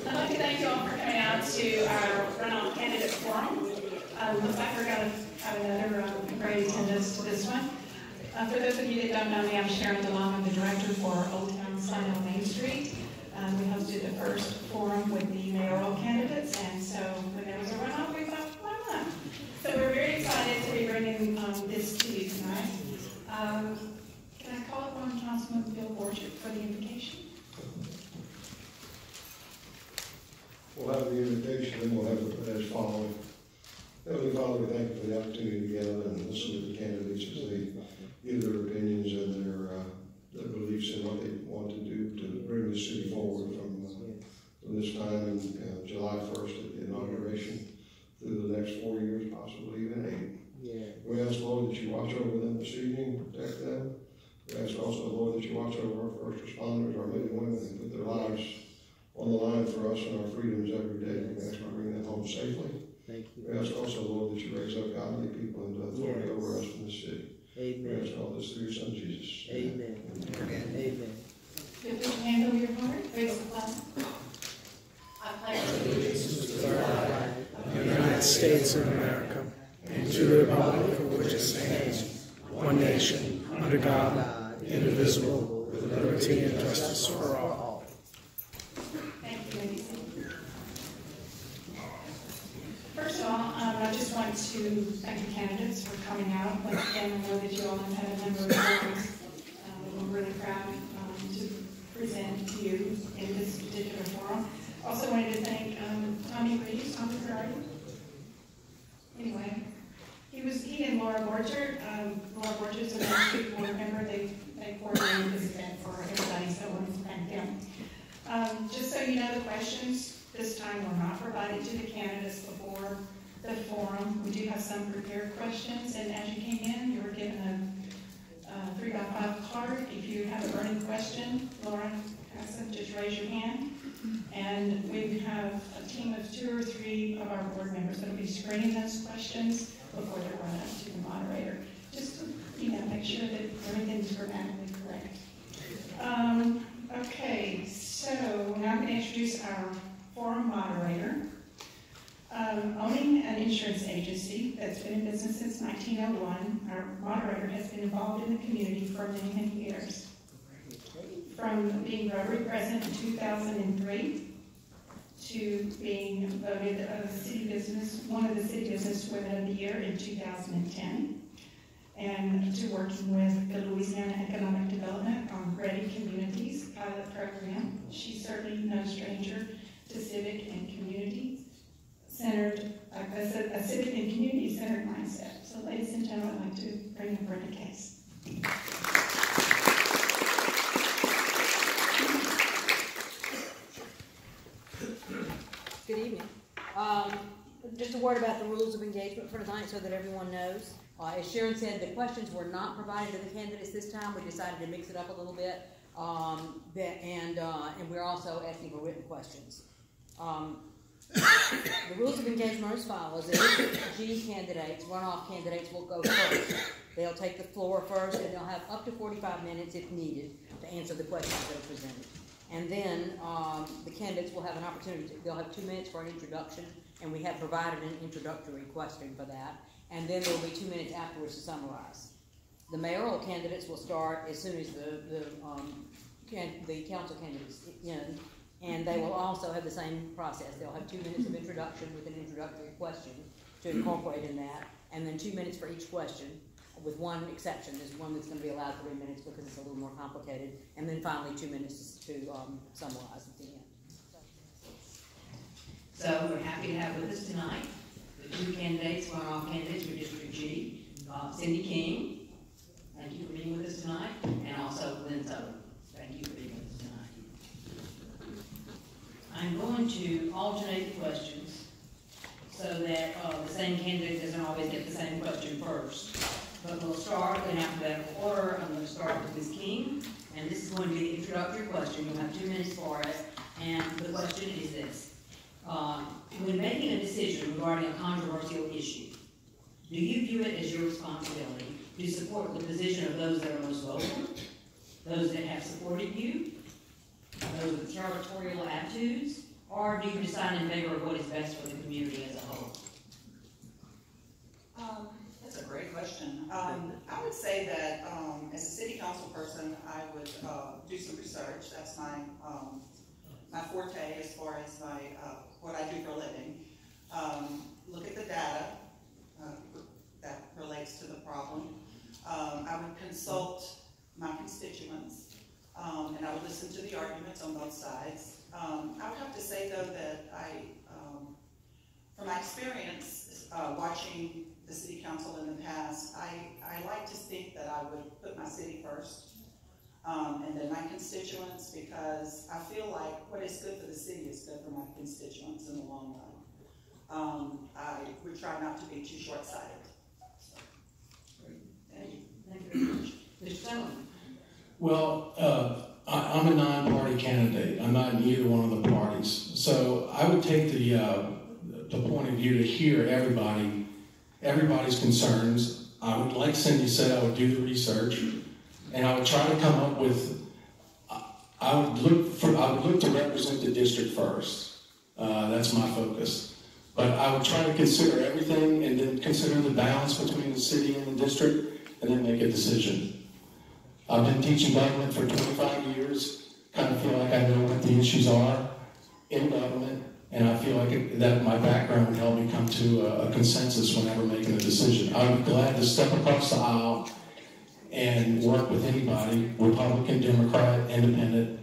I'd like to thank you all for coming out to our runoff candidate forum. Looks like we're going to have another great attendance to this one. For those of you that don't know me, I'm Sharon Delong. I'm the director for Old Town Slidell Main Street. We hosted the first forum with the mayoral candidates, and so when there was a runoff, we thought, why not? So we're very excited to be bringing this to you tonight. Can I call upon Councilman Bill Borchert for the invocation? We'll have the invitation, and we'll have the pledge following. Heavenly Father, we thank you for the opportunity to gather and listen to the candidates as they give their opinions and their beliefs in what they want to do to bring the city forward from this time in July 1st at the inauguration through the next 4 years, possibly even 8. Yeah. We ask, Lord, that you watch over them this evening, protect them. We ask also, Lord, that you watch over our first responders, our men and women, and put their lives on the line for us and our freedoms every day. We ask you to bring them home safely. Thank you. We ask also, Lord, that you raise up godly people into authority over us in the city. Amen. We ask all this through your Son, Jesus. Amen. Amen. Amen. Put your hand over your heart. Raise the flag. I pledge allegiance to the flag of the United States of America and to the republic for which it stands, one nation, under God, indivisible, with liberty and justice for all. Thank you, ladies. First of all, I just want to thank the candidates for coming out. Once again, I know that you all have had a number of hearings. We're really proud to present to you in this particular forum. Also wanted to thank Tommy Reeves. Tommy, where are you? Anyway, he and Laura Borchert. Laura Borchert's a Main Street board member. They coordinated this event for everybody, so I want to thank them. Just so you know, the questions this time were not provided to the candidates before the forum. We do have some prepared questions, and as you came in, you were given a 3x5 card. If you have a burning question, Laura has them, just raise your hand. And we have a team of 2 or 3 of our board members that will be screening those questions before they're run up to the moderator. Just to, make sure that everything's grammatically correct. Okay, so now I'm going to introduce our forum moderator. Owning an insurance agency that's been in business since 1901, our moderator has been involved in the community for many, many years. From being Rotary President in 2003 to being voted one of the City Business Women of the Year in 2010, and to working with the Louisiana Economic Development on Ready Communities pilot program. She's certainly no stranger to civic and community-centered, a civic and community-centered mindset. So ladies and gentlemen, I'd like to bring in Brenda Case. Good evening. Just a word about the rules of engagement for tonight so that everyone knows. As Sharon said, the questions were not provided to the candidates this time. We decided to mix it up a little bit. And we're also asking for written questions. The rules of engagement are as follows. The G candidates, runoff candidates, will go first. They'll take the floor first, and they'll have up to 45 minutes if needed to answer the questions that are presented. And then the candidates will have an opportunity. They'll have 2 minutes for an introduction, and we have provided an introductory question for that. And then there will be 2 minutes afterwards to summarize. The mayoral candidates will start as soon as the council candidates end, and they will also have the same process. They'll have 2 minutes of introduction with an introductory question to incorporate in that, and then 2 minutes for each question, with one exception. There's one that's going to be allowed 3 minutes because it's a little more complicated, and then finally 2 minutes to summarize at the end. So we're happy to have with us tonight the 2 candidates, runoff candidates for District G, Cindi King. Thank you for being with us tonight, and also Glen. Thank you for being with us tonight. I'm going to alternate the questions so that the same candidate doesn't always get the same question first. But we'll start, and after that order, I'm going to start with Ms. King, and this is going to be the introductory question. You'll have 2 minutes for it, and the question is this. When making a decision regarding a controversial issue, do you view it as your responsibility to support the position of those that are most vocal, those that have supported you, those with territorial attitudes, Or do you decide in favor of what is best for the community as a whole? That's a great question. I would say that as a city council person, I would do some research. That's my my forte as far as my what I do for a living. Look at the data that relates to the problem. I would consult my constituents, and I would listen to the arguments on both sides. I would have to say, though, that from my experience watching the city council in the past, I like to think that I would put my city first, and then my constituents, because I feel like what is good for the city is good for my constituents in the long run. I would try not to be too short-sighted. So, thank you. Thank you very much. Mr. Sutherland. Well, I'm a non-party candidate. I'm not in either one of the parties. So I would take the point of view to hear everybody's concerns. I would, like Cindi said, I would do the research, and I would try to come up with. I would look to represent the district first. That's my focus. But I would try to consider everything, and then consider the balance between the city and the district, and then make a decision. I've been teaching government for 25 years. Kind of feel like I know what the issues are in government, and I feel like that my background would help me come to a consensus whenever making a decision. I would be glad to step across the aisle and work with anybody, Republican, Democrat, Independent,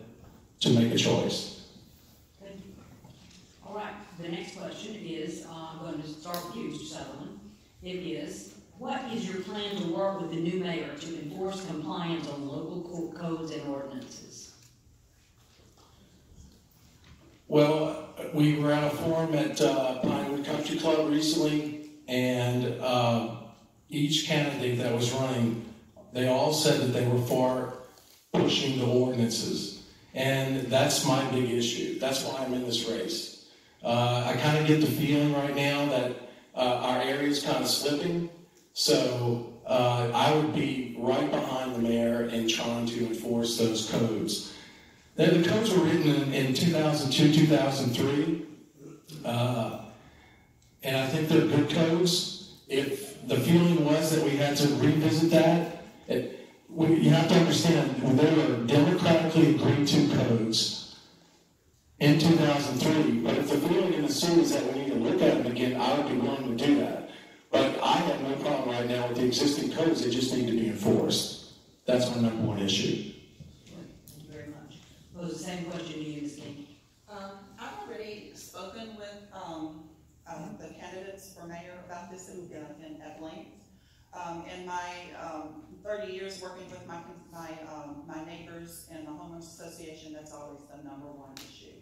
to make a choice. Thank you. All right, the next question is, I'm going to start with you, Mr. Sutherland. It is, what is your plan to work with the new mayor to enforce compliance on local codes and ordinances? Well, we were at a forum at Pinewood Country Club recently, and each candidate that was running, they all said that they were for pushing the ordinances. And that's my big issue. That's why I'm in this race. I kind of get the feeling right now that our area is kind of slipping. So I would be right behind the mayor in trying to enforce those codes. The codes were written in 2002, 2003, and I think they're good codes. If the feeling was that we had to revisit that, you have to understand, there were democratically agreed to codes in 2003, but if the feeling in the city is that we need to look at them again, I would be willing to do that. But I have no problem right now with the existing codes. They just need to be enforced. That's my number one issue. Thank you very much. Pose the same question to you, Ms. King. I've already spoken with the candidates for mayor about this at length. In my 30 years working with my neighbors in the homeowners association, that's always the number one issue.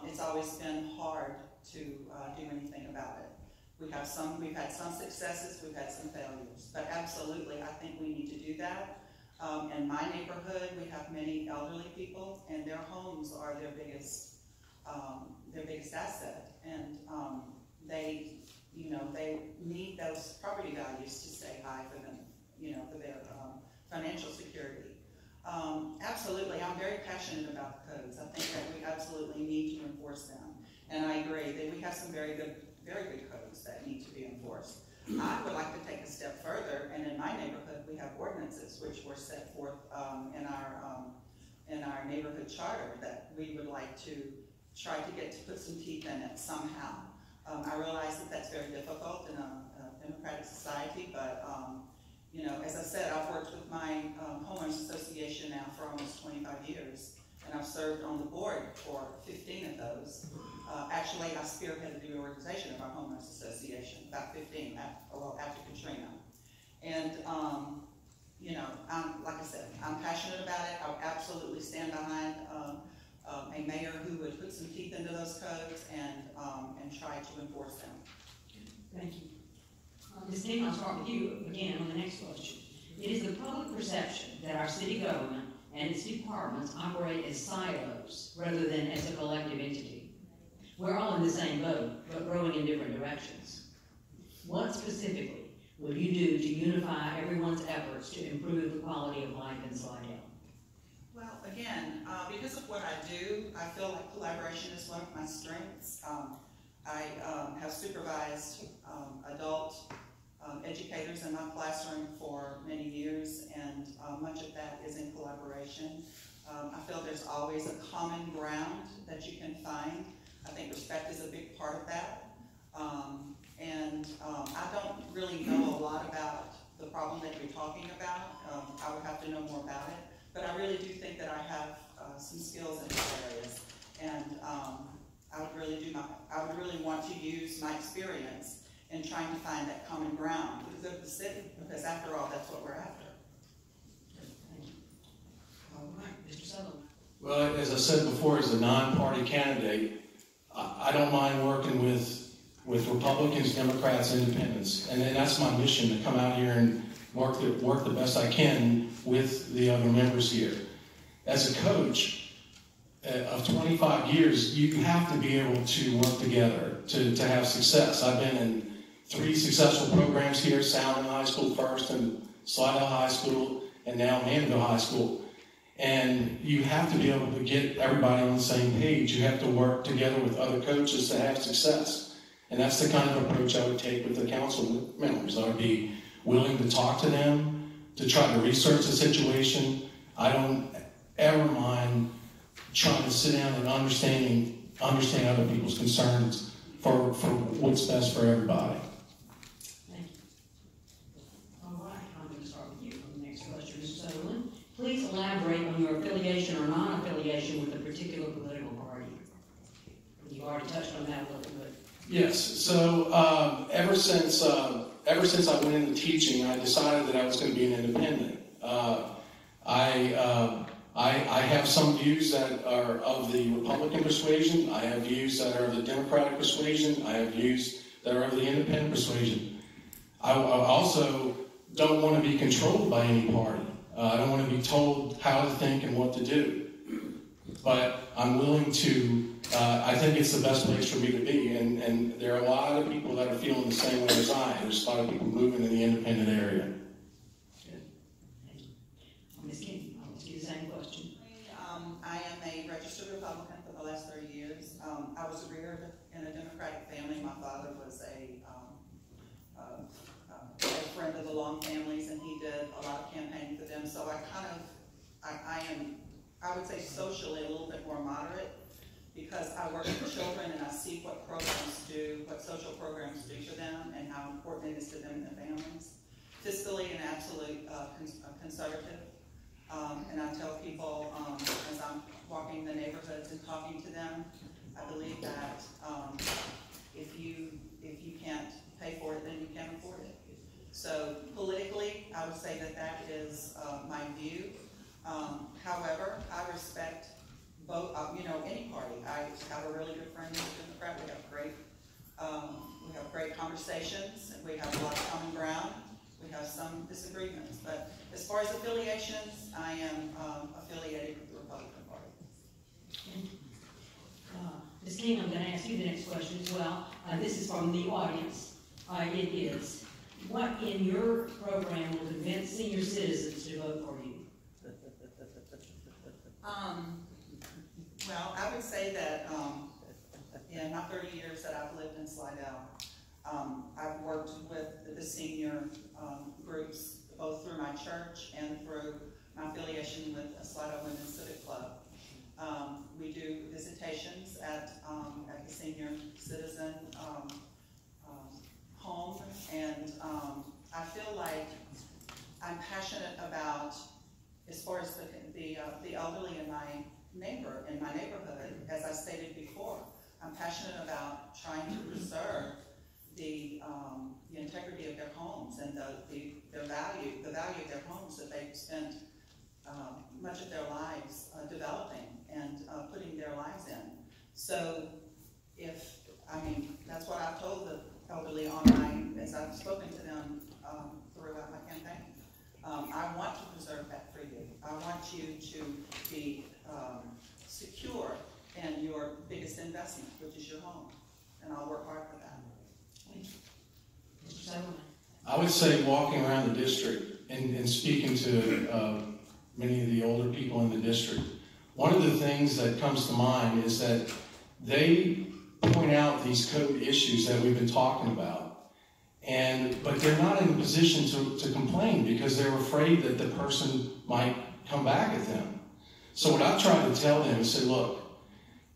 It's always been hard to do anything about it. We've had some successes, we've had some failures, but absolutely, I think we need to do that. In my neighborhood, we have many elderly people, and their homes are their biggest asset, and they need those property values to stay high for them, for their financial security. Absolutely, I'm very passionate about the codes. I think that we absolutely need to enforce them, and I agree that we have some very good codes that need to be enforced. I would like to take a step further, and in my neighborhood, we have ordinances which were set forth in our neighborhood charter that we would like to try to get to put some teeth in it somehow. I realize that that's very difficult in a democratic society, but as I said, I've worked with my homeowners association now for almost 25 years, and I've served on the board for 15 of those. Actually, I spearheaded the organization of our homeowners association, about 15, after Katrina. And, like I said, I'm passionate about it. I would absolutely stand behind a mayor who would put some teeth into those codes and try to enforce them. Thank you. Ms. King, I'll start with you again on the next question. It is the public perception that our city government and its departments operate as silos rather than as a collective entity. We're all in the same boat, but rowing in different directions. What specifically will you do to unify everyone's efforts to improve the quality of life in Slidell? Well, again, Because of what I do, I feel like collaboration is one of my strengths. I have supervised adult educators in my classroom for many years, and much of that is in collaboration. I feel there's always a common ground that you can find. I think respect is a big part of that. I don't really know a lot about the problem that you're talking about. I would have to know more about it, but I really do think that I have some skills in these areas, and I would really want to use my experience in trying to find that common ground for the good of the city, because after all, that's what we're after. Thank you. All right, Mr. Sutherland. Well, as I said before, as a non-party candidate, I don't mind working with Republicans, Democrats, Independents, and that's my mission, to come out here and work the best I can with the other members here. As a coach of 25 years, you have to be able to work together to have success. I've been in 3 successful programs here, Sutherland High School first, and Slidell High School, and now Mandeville High School. And you have to be able to get everybody on the same page. You have to work together with other coaches to have success. And that's the kind of approach I would take with the council members. I would be willing to talk to them, to try to research the situation. I don't ever mind trying to sit down and understand other people's concerns for what's best for everybody. Thank you. All right, I'm going to start with you on the next question, Mr. Sutherland. Please elaborate on your affiliation or non-affiliation with a particular political party. You already touched on that a little bit. Yes. So ever since I went into teaching, I decided that I was going to be an independent. I have some views that are of the Republican persuasion. I have views that are of the Democratic persuasion. I have views that are of the independent persuasion. I also don't want to be controlled by any party. I don't want to be told how to think and what to do. But I'm willing to, I think it's the best place for me to be. And there are a lot of people that are feeling the same way as I. There's a lot of people moving in the independent area. Good. Thank you. Ms. King, I'll ask you the same question. I am a registered Republican for the last 30 years. I was reared in a Democratic family. My father was a friend of the Long families, and he did a lot of campaigning for them. So I would say socially a little bit more moderate, because I work with children and I see what programs do, what social programs do for them, and how important it is to them and their families. Fiscally an absolute conservative. And I tell people as I'm walking the neighborhoods and talking to them, I believe that if you can't pay for it, then you can't afford it. So politically, I would say that is my view. However, I respect both, any party. I have a really good friend who's a Democrat. We have great conversations, and we have a lot of common ground. We have some disagreements, but as far as affiliations, I am affiliated with the Republican Party. Ms. King, I'm going to ask you the next question as well. This is from the audience. It is, what in your program will convince senior citizens to vote for you? Well, I would say that in my 30 years that I've lived in Slidell, I've worked with the senior groups, both through my church and through my affiliation with the Slidell Women's Civic Club. We do visitations at the senior citizen home, and I feel like I'm passionate about, as far as the elderly in my neighborhood, as I stated before, I'm passionate about trying to preserve the integrity of their homes and the value of their homes that they've spent much of their lives developing and putting their lives in. So that's what I've told the elderly as I've spoken to them throughout my campaign. I want to preserve that for you. I want you to be secure in your biggest investment, which is your home. And I'll work hard for that. Thank you. Mr. Sutherland. I would say walking around the district and speaking to many of the older people in the district, one of the things that comes to mind is that they point out these code issues that we've been talking about, but they're not in a position to complain because they're afraid that the person might come back at them. So what I've tried to tell them is say, look,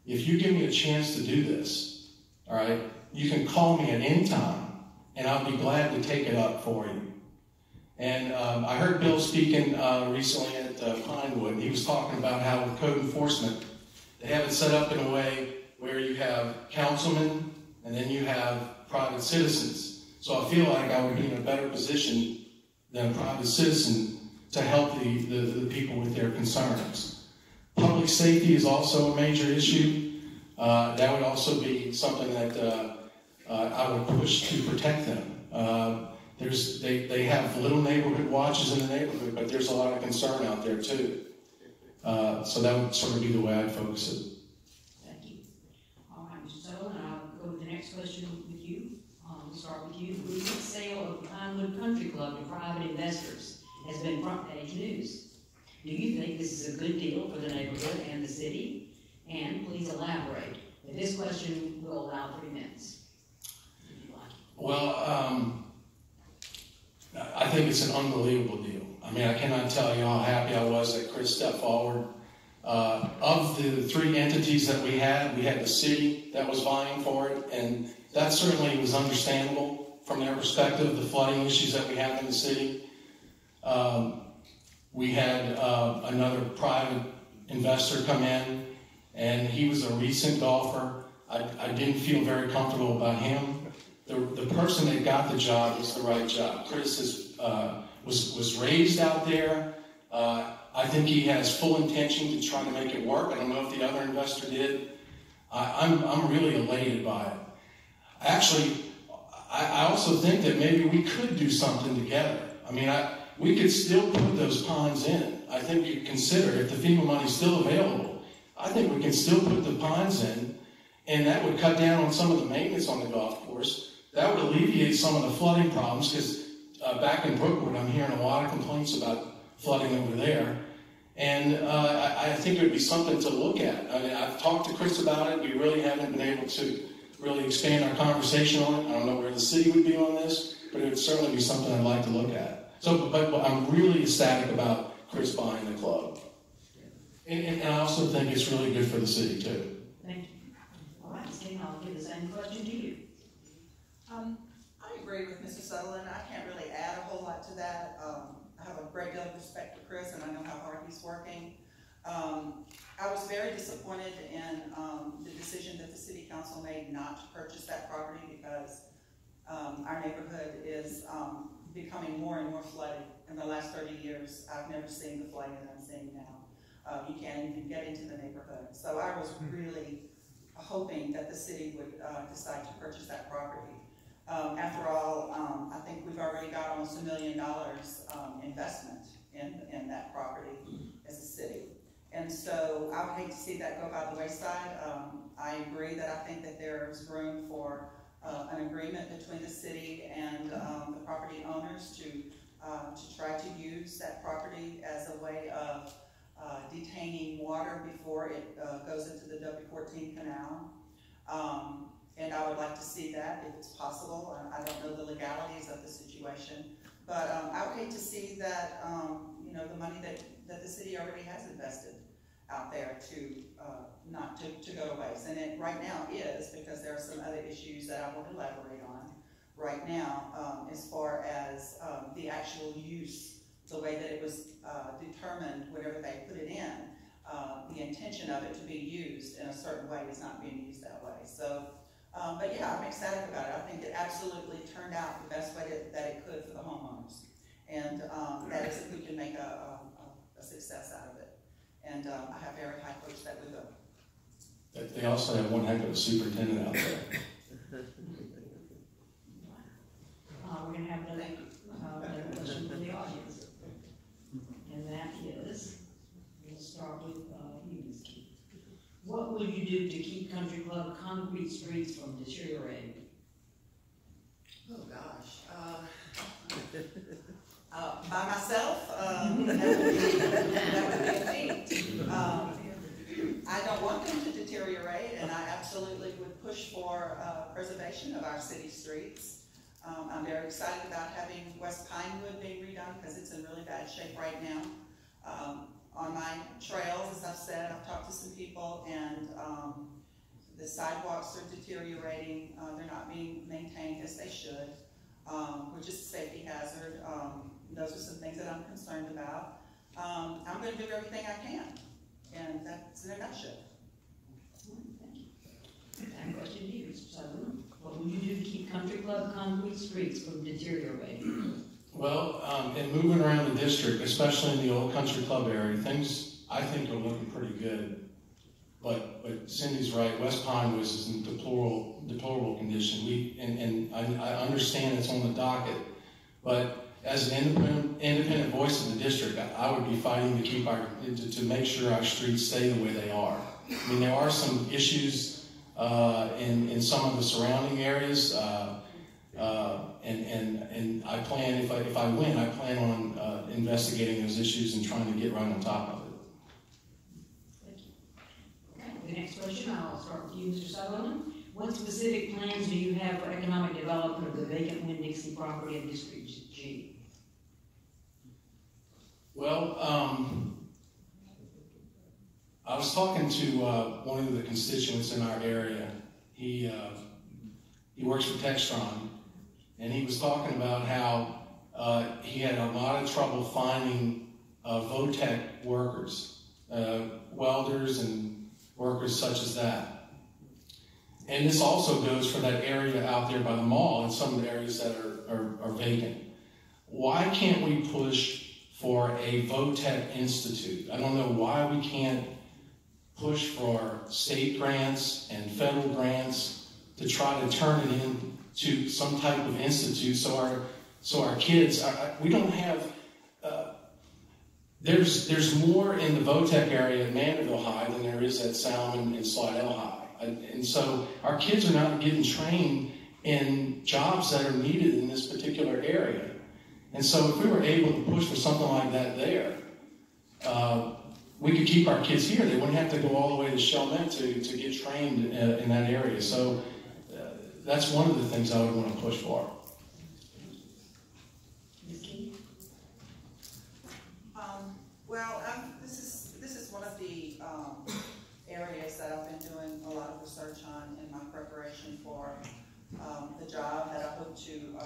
if you give me a chance to do this, all right, you can call me at any time, and I'll be glad to take it up for you. And I heard Bill speaking recently at Pinewood. He was talking about how with code enforcement, they have it set up in a way where you have councilmen and then you have private citizens. So I feel like I would be in a better position than a private citizen to help the people with their concerns. Public safety is also a major issue. That would also be something that I would push to protect them. They have little neighborhood watches in the neighborhood, but there's a lot of concern out there too. So that would sort of be the way I'd focus it. Thank you. All right, Mr. Sutherland, I'll go to the next question with you. We'll start with you. The recent sale of the Pinewood Country Club to private investors has been front page news. Do you think this is a good deal for the neighborhood and the city? And please elaborate. And this question will allow 3 minutes. If you'd like. Well, I think it's an unbelievable deal. I mean, I cannot tell you how happy I was that Chris stepped forward. Of the 3 entities that we had the city that was vying for it, and that certainly was understandable from their perspective, the flooding issues that we have in the city. We had another private investor come in, and he was a recent golfer. I didn't feel very comfortable about him. The person that got the job was the right job. Chris was raised out there. I think he has full intention to try to make it work. I don't know if the other investor did. I'm really elated by it. Actually, I also think that maybe we could do something together. I mean, we could still put those ponds in. I think you consider, if the FEMA money is still available, I think we can still put the ponds in, and that would cut down on some of the maintenance on the golf course. That would alleviate some of the flooding problems, because back in Brookwood, I'm hearing a lot of complaints about flooding over there. And I think it would be something to look at. I mean, I've talked to Chris about it. We really haven't been able to really expand our conversation on it. I don't know where the city would be on this, but it would certainly be something I'd like to look at. So, but I'm really ecstatic about Chris buying the club. And I also think it's really good for the city, too. Thank you. All right, Steve, I'll give the same question to you. I agree with Mr. Sutherland. I can't really add a whole lot to that. I have a great deal of respect for Chris, and I know how hard he's working. I was very disappointed in the decision that the city council made not to purchase that property, because our neighborhood is becoming more and more flooded. In the last 30 years, I've never seen the flooding that I'm seeing now. You can't even get into the neighborhood. So I was really hoping that the city would decide to purchase that property. After all, I think we've already got almost $1 million investment in that property as a city. And so I would hate to see that go by the wayside. I agree that I think that there's room for an agreement between the city and the property owners to try to use that property as a way of detaining water before it goes into the W14 canal. And I would like to see that if it's possible. I don't know the legalities of the situation, but I would hate to see that the money that the city already has invested out there not to go to waste. And it right now is, because there are some other issues that I won't elaborate on right now as far as the actual use, the way that it was determined whenever they put it in. The intention of it to be used in a certain way is not being used that way. So. But yeah, I'm excited about it. I think it absolutely turned out the best way that it could for the homeowners. And that is if we can make a success out of it. And I have very high hopes that we will. They also have one heck of a superintendent out there. We're going to have another question from the audience. And that is, we'll start with you, Ms. Keith. What will you do to keep Country Club concrete streets from deteriorating? Oh gosh, by myself, that would be a feat. deteriorate, and I absolutely would push for preservation of our city streets. I'm very excited about having West Pinewood being redone because it's in really bad shape right now. On my trails, as I've said, I've talked to some people, and the sidewalks are deteriorating. They're not being maintained as they should, which is a safety hazard. Those are some things that I'm concerned about. I'm going to do everything I can, and that's in a nutshell. Thank you. And question to you, Mr. Sutherland. What would you do to keep country club concrete streets from deteriorating? Well, in moving around the district, especially in the old country club area, things I think are looking pretty good. But Cindy's right. West Pine was in deplorable condition. And I understand it's on the docket, but as an independent voice of the district, I would be fighting to keep to make sure our streets stay the way they are. I mean, there are some issues in some of the surrounding areas. And I plan, if I win, I plan on investigating those issues and trying to get right on top of it. Thank you. Okay, the next question, I'll start with you, Mr. Sutherland. What specific plans do you have for economic development of the vacant Winn-Dixie property in District G? Well, I was talking to one of the constituents in our area. He works for Textron. And he was talking about how he had a lot of trouble finding VOTEC workers, welders and workers such as that. And this also goes for that area out there by the mall and some of the areas that are vacant. Why can't we push for a VOTEC Institute? I don't know why we can't push for state grants and federal grants to try to turn it into some type of institute, so our kids, we don't have, there's more in the VOTEC area at Mandeville High than there is at Salmon and Slidell High. And so our kids are not getting trained in jobs that are needed in this particular area. And so if we were able to push for something like that there, we could keep our kids here. They wouldn't have to go all the way to Chalmette to get trained in that area. So that's one of the things I would want to push for. Well, this is one of the areas that I've been doing a lot of research on in my preparation for the job that I hope to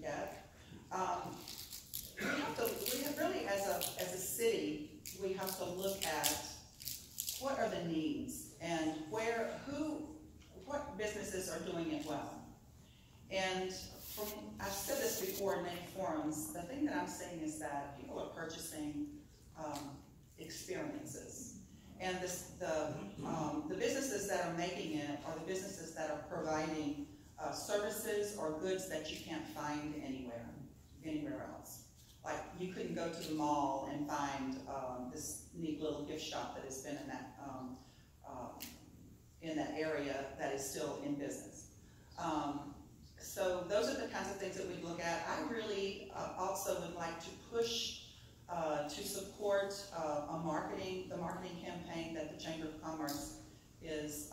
get. We have really, as a city, we have to look at what are the needs and what businesses are doing it well. And I've said this before in many forums, the thing that I'm saying is that people are purchasing experiences. And the businesses that are making it are the businesses that are providing services or goods that you can't find anywhere else. Like, you couldn't go to the mall and find this neat little gift shop that has been in that area that is still in business. So those are the kinds of things that we look at. I really also would like to push to support the marketing campaign that the Chamber of Commerce is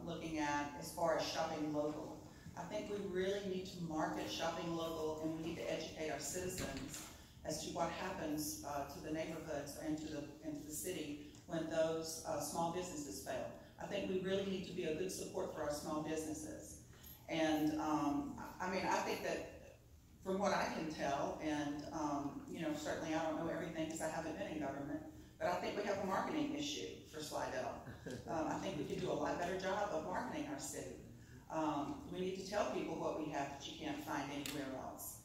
looking at as far as shopping local. I think we really need to market shopping local, and we need to educate our citizens as to what happens to the neighborhoods and to the city when those small businesses fail. I think we really need to be a good support for our small businesses. And I mean, I think that from what I can tell, and certainly I don't know everything because I haven't been in government, but I think we have a marketing issue for Slidell. I think we could do a lot better job of marketing our city. We need to tell people what we have that you can't find anywhere else.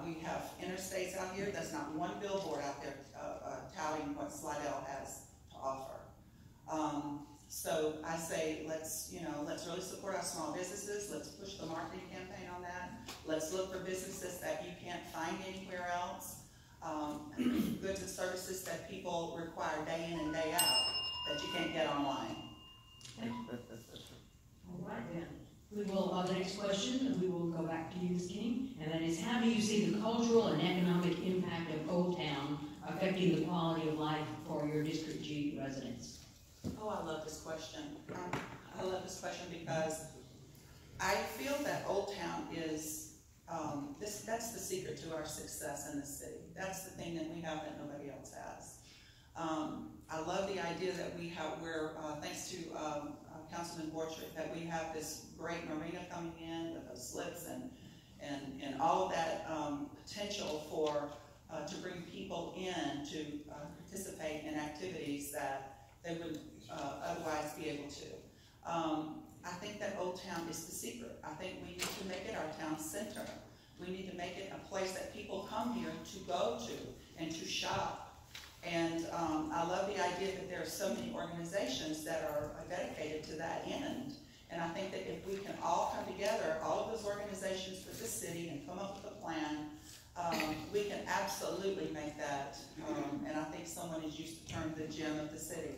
We have interstates out here. There's not one billboard out there touting what Slidell has to offer. So I say, let's really support our small businesses. Let's push the marketing campaign on that. Let's look for businesses that you can't find anywhere else. Goods and services that people require day in and day out that you can't get online. All right then. We will, the next question, we will go back to you, Ms. King, and that is, how do you see the cultural and economic impact of Old Town affecting the quality of life for your District G residents? Oh, I love this question. I love this question because I feel that Old Town is, that's the secret to our success in the city. That's the thing that we have that nobody else has. I love the idea that we have, thanks to Councilman Borchert, that we have this great marina coming in with those slips and all of that potential to bring people in to participate in activities that they would otherwise be able to. I think that Old Town is the secret. I think we need to make it our town center. We need to make it a place that people come here to go to and to shop. And I love the idea that there are so many organizations that are dedicated to that end. And I think that if we can all come together, all of those organizations for the city, and come up with a plan, we can absolutely make that, and I think someone has used the term the gem of the city.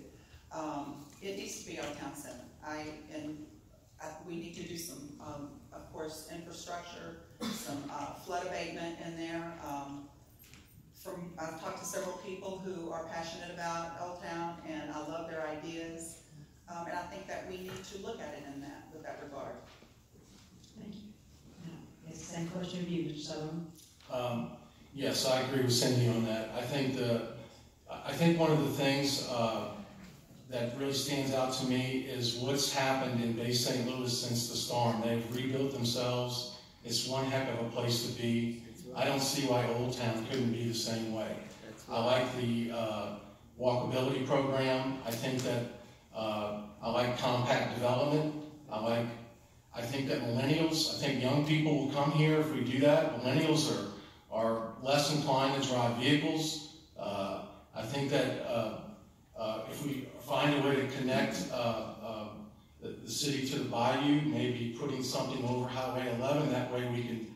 It needs to be our town center. We need to do some, of course, infrastructure, some flood abatement in there. I've talked to several people who are passionate about Old Town, and I love their ideas. And I think that we need to look at it with that regard. Thank you. It's the same question of you, Mr. Sutherland. Yes, I agree with Cindi on that. I think one of the things that really stands out to me is what's happened in Bay St. Louis since the storm. They've rebuilt themselves. It's one heck of a place to be. I don't see why Old Town couldn't be the same way. I like the walkability program. I think that I like compact development. I think that millennials, I think young people will come here if we do that. Millennials are less inclined to drive vehicles. I think that if we find a way to connect the city to the bayou, maybe putting something over Highway 11, that way we can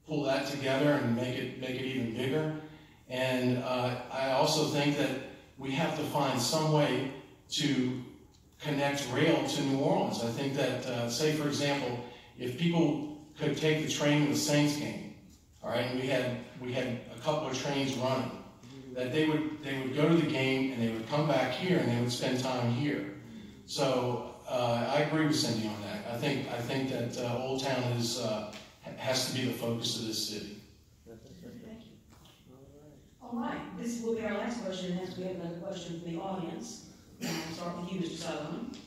pull that together and make it even bigger. And I also think that we have to find some way to connect rail to New Orleans. I think that, say for example, if people could take the train to the Saints game, all right, and we had a couple of trains running, that they would go to the game and they would come back here and they would spend time here. So I agree with Cindi on that. I think that Old Town has to be the focus of this city. Thank you. All right, this will be our last question, unless we have another question from the audience. And I'll start with you, Mr. Sutherland.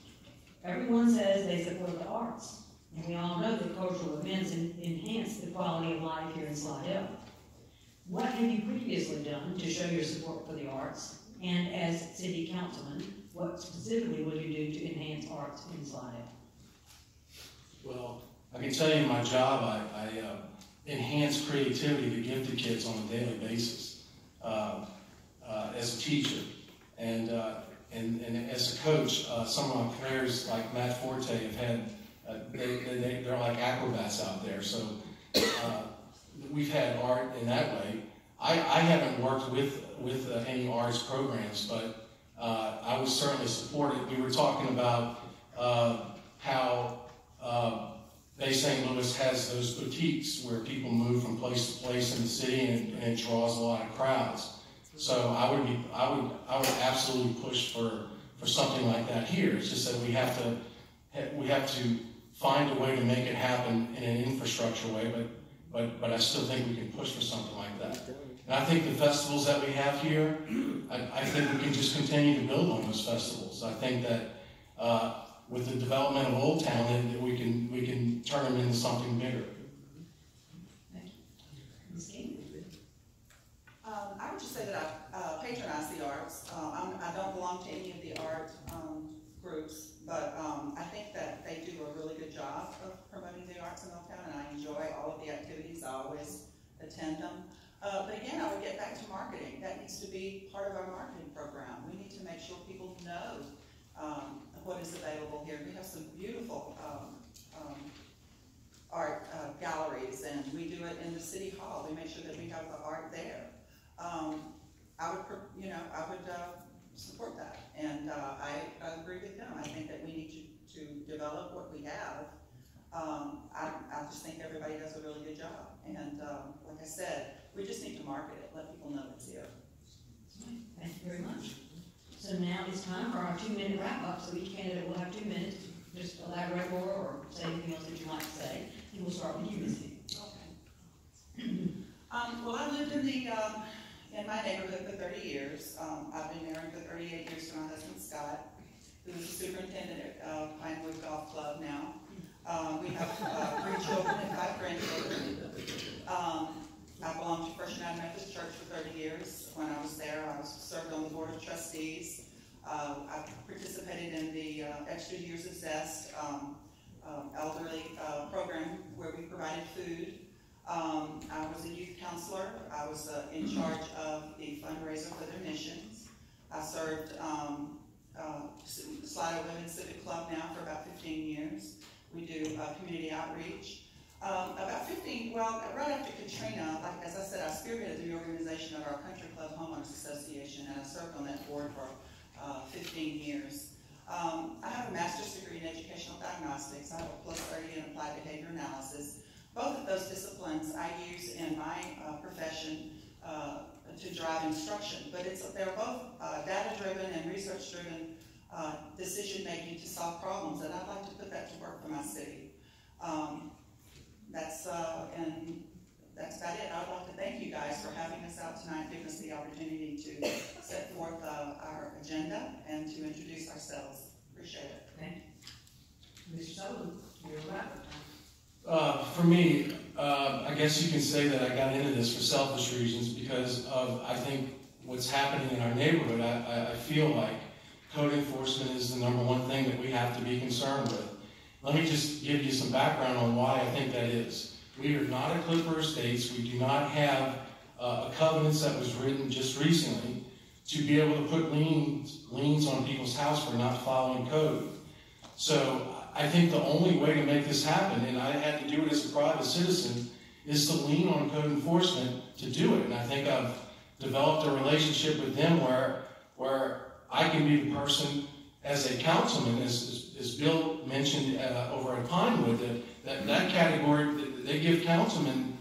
Everyone says they support the arts, and we all know that cultural events enhance the quality of life here in Slidell. What have you previously done to show your support for the arts? And as city councilman, what specifically will you do to enhance arts in Slidell? Well, I can tell you in my job, I enhance creativity to gifted kids on a daily basis as a teacher. And as a coach, some of my players, like Matt Forte, have had, they're like acrobats out there. So we've had art in that way. I haven't worked with any arts programs, but I would certainly support it. We were talking about how Bay St. Louis has those boutiques where people move from place to place in the city, and it draws a lot of crowds. So I would absolutely push for something like that here. It's just that we have to find a way to make it happen in an infrastructure way, but I still think we can push for something like that. And I think the festivals that we have here, I think we can just continue to build on those festivals. I think that with the development of Old Town, we can turn them into something bigger. Thank you. Ms. King? I would just say that I patronize the arts. I don't belong to any of the art groups, but I think that they do a really good job of promoting the arts in Old Town, and I enjoy all of the activities. I always attend them. But again, I would get back to marketing. That needs to be part of our marketing program. We need to make sure people know what is available here. We have some beautiful art galleries, and we do it in the city hall. We make sure that we have the art there. I would support that, and I agree with them. I think that we need to develop what we have. I just think everybody does a really good job, and like I said, we just need to market it, let people know it's here. Thank you very much. So now it's time for our 2-minute wrap-up, so each candidate will have 2 minutes to just elaborate more or say anything else that you'd like to say. And we'll start with you, Ms. King. Okay. Well, I lived in my neighborhood for 30 years. I've been married for 38 years to my husband, Scott, who is the superintendent of Pinewood Golf Club now. We have 3 children and 5 grandchildren. I belonged to First United Methodist Church for 30 years. When I was there, I served on the Board of Trustees. I participated in the Extra Years of Zest elderly program where we provided food. I was a youth counselor. I was in charge of the fundraiser for their missions. I served Slidell Women's Civic Club now for about 15 years. We do community outreach. Right after Katrina, like as I said, I spearheaded the reorganization of our Country Club Homeowners Association, and I served on that board for 15 years. I have a master's degree in educational diagnostics. I have a +30 in applied behavior analysis. Both of those disciplines I use in my profession to drive instruction, but they're both data-driven and research-driven decision-making to solve problems, and I'd like to put that to work for my city. That's about it. I'd like to thank you guys for having us out tonight, giving us the opportunity to set forth our agenda and to introduce ourselves. Appreciate it. Thank you. Mr. Sutherland, you're right. For me, I guess you can say that I got into this for selfish reasons because of, I think, what's happening in our neighborhood. I feel like code enforcement is the #1 thing that we have to be concerned with. Let me just give you some background on why I think that is. We are not a Clipper Estates. We do not have a covenant that was written just recently to be able to put liens on people's house for not following code. So I think the only way to make this happen, and I had to do it as a private citizen, is to lean on code enforcement to do it. And I think I've developed a relationship with them where I can be the person as a councilman, as Bill mentioned over at Pinewood, that category, they give councilmen,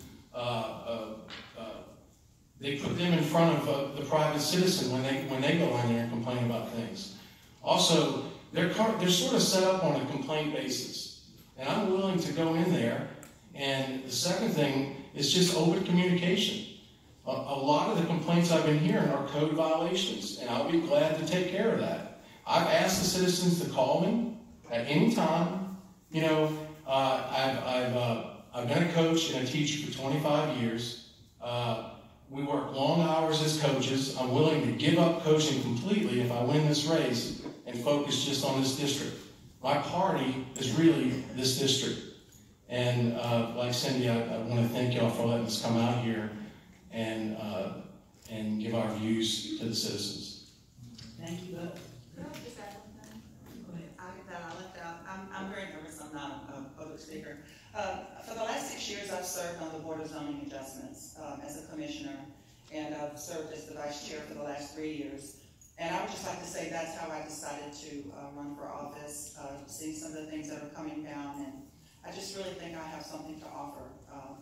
they put them in front of the private citizen when they go in there and complain about things. Also, they're sort of set up on a complaint basis, and I'm willing to go in there. And the second thing is just open communication. A lot of the complaints I've been hearing are code violations, and I'll be glad to take care of that. I've asked the citizens to call me at any time. You know, I've been a coach and a teacher for 25 years. We work long hours as coaches. I'm willing to give up coaching completely if I win this race and focus just on this district. My party is really this district. And like Cindi, I want to thank y'all for letting us come out here and give our views to the citizens. Thank you both. Can I just add one thing? Go ahead. I left out. I'm very nervous. I'm not a public speaker. For the last 6 years, I've served on the Board of Zoning Adjustments as a commissioner, and I've served as the vice chair for the last 3 years. And I would just like to say that's how I decided to run for office, seeing some of the things that are coming down, and I just really think I have something to offer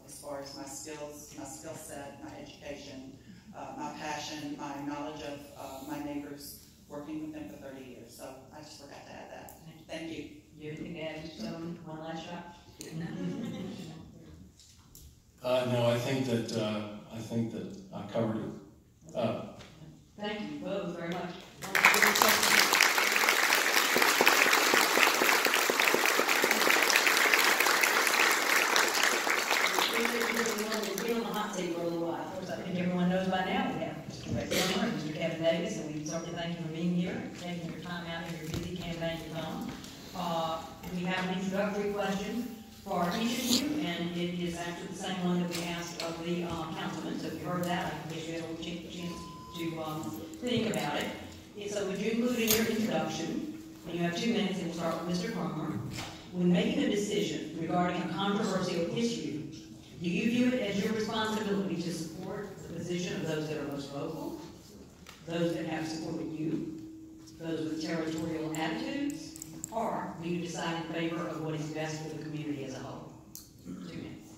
as far as my skills, my skill set, my education, my passion, my knowledge of my neighbors, working with them for 30 years. So I just forgot to add that. Thank you. You have anything to add, Mr. Sutherland? One last shot? No, I think that I covered it. Thank you both very much. We've been on the hot seat for a little while. Of course, I think everyone knows by now we have Mr. Ray Cromer and Mr. Kevin Davis, and we certainly thank you for being here, taking your time out of your busy campaign to come. We have an introductory question for each of you, and it is actually the same one that we asked of the councilman. So if you heard that, I guess you had a chance to think about it. So would you include in your introduction, and you have 2 minutes, and we'll start with Mr. Cromer, when making a decision regarding a controversial issue, do you view it as your responsibility to support the position of those that are most vocal, those that have supported you, those with territorial attitudes, or do you decide in favor of what is best for the community as a whole? 2 minutes.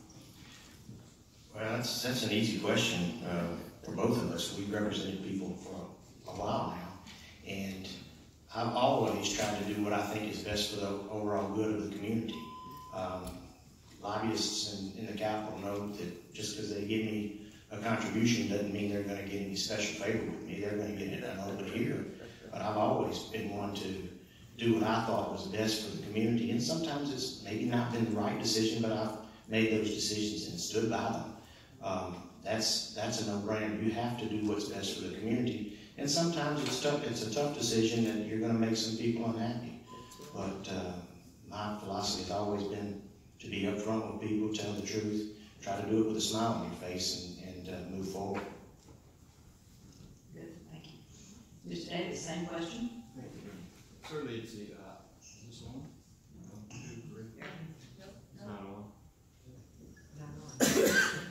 Well, that's an easy question for both of us. We've represented people for a while now, and I've always tried to do what I think is best for the overall good of the community. Lobbyists in the Capitol know that just because they give me a contribution doesn't mean they're going to get any special favor with me. They're going to get it done over here. But I've always been one to do what I thought was best for the community. And sometimes it's maybe not been the right decision, but I've made those decisions and stood by them. That's a no-brainer. You have to do what's best for the community. And sometimes it's tough. It's a tough decision, and you're going to make some people unhappy. But my philosophy has always been to be upfront with people, tell the truth, try to do it with a smile on your face, and move forward. Good, thank you. Mr. Davis, same question? Certainly, it's the, is this on? 1, 2, 3. Yeah. It's not on.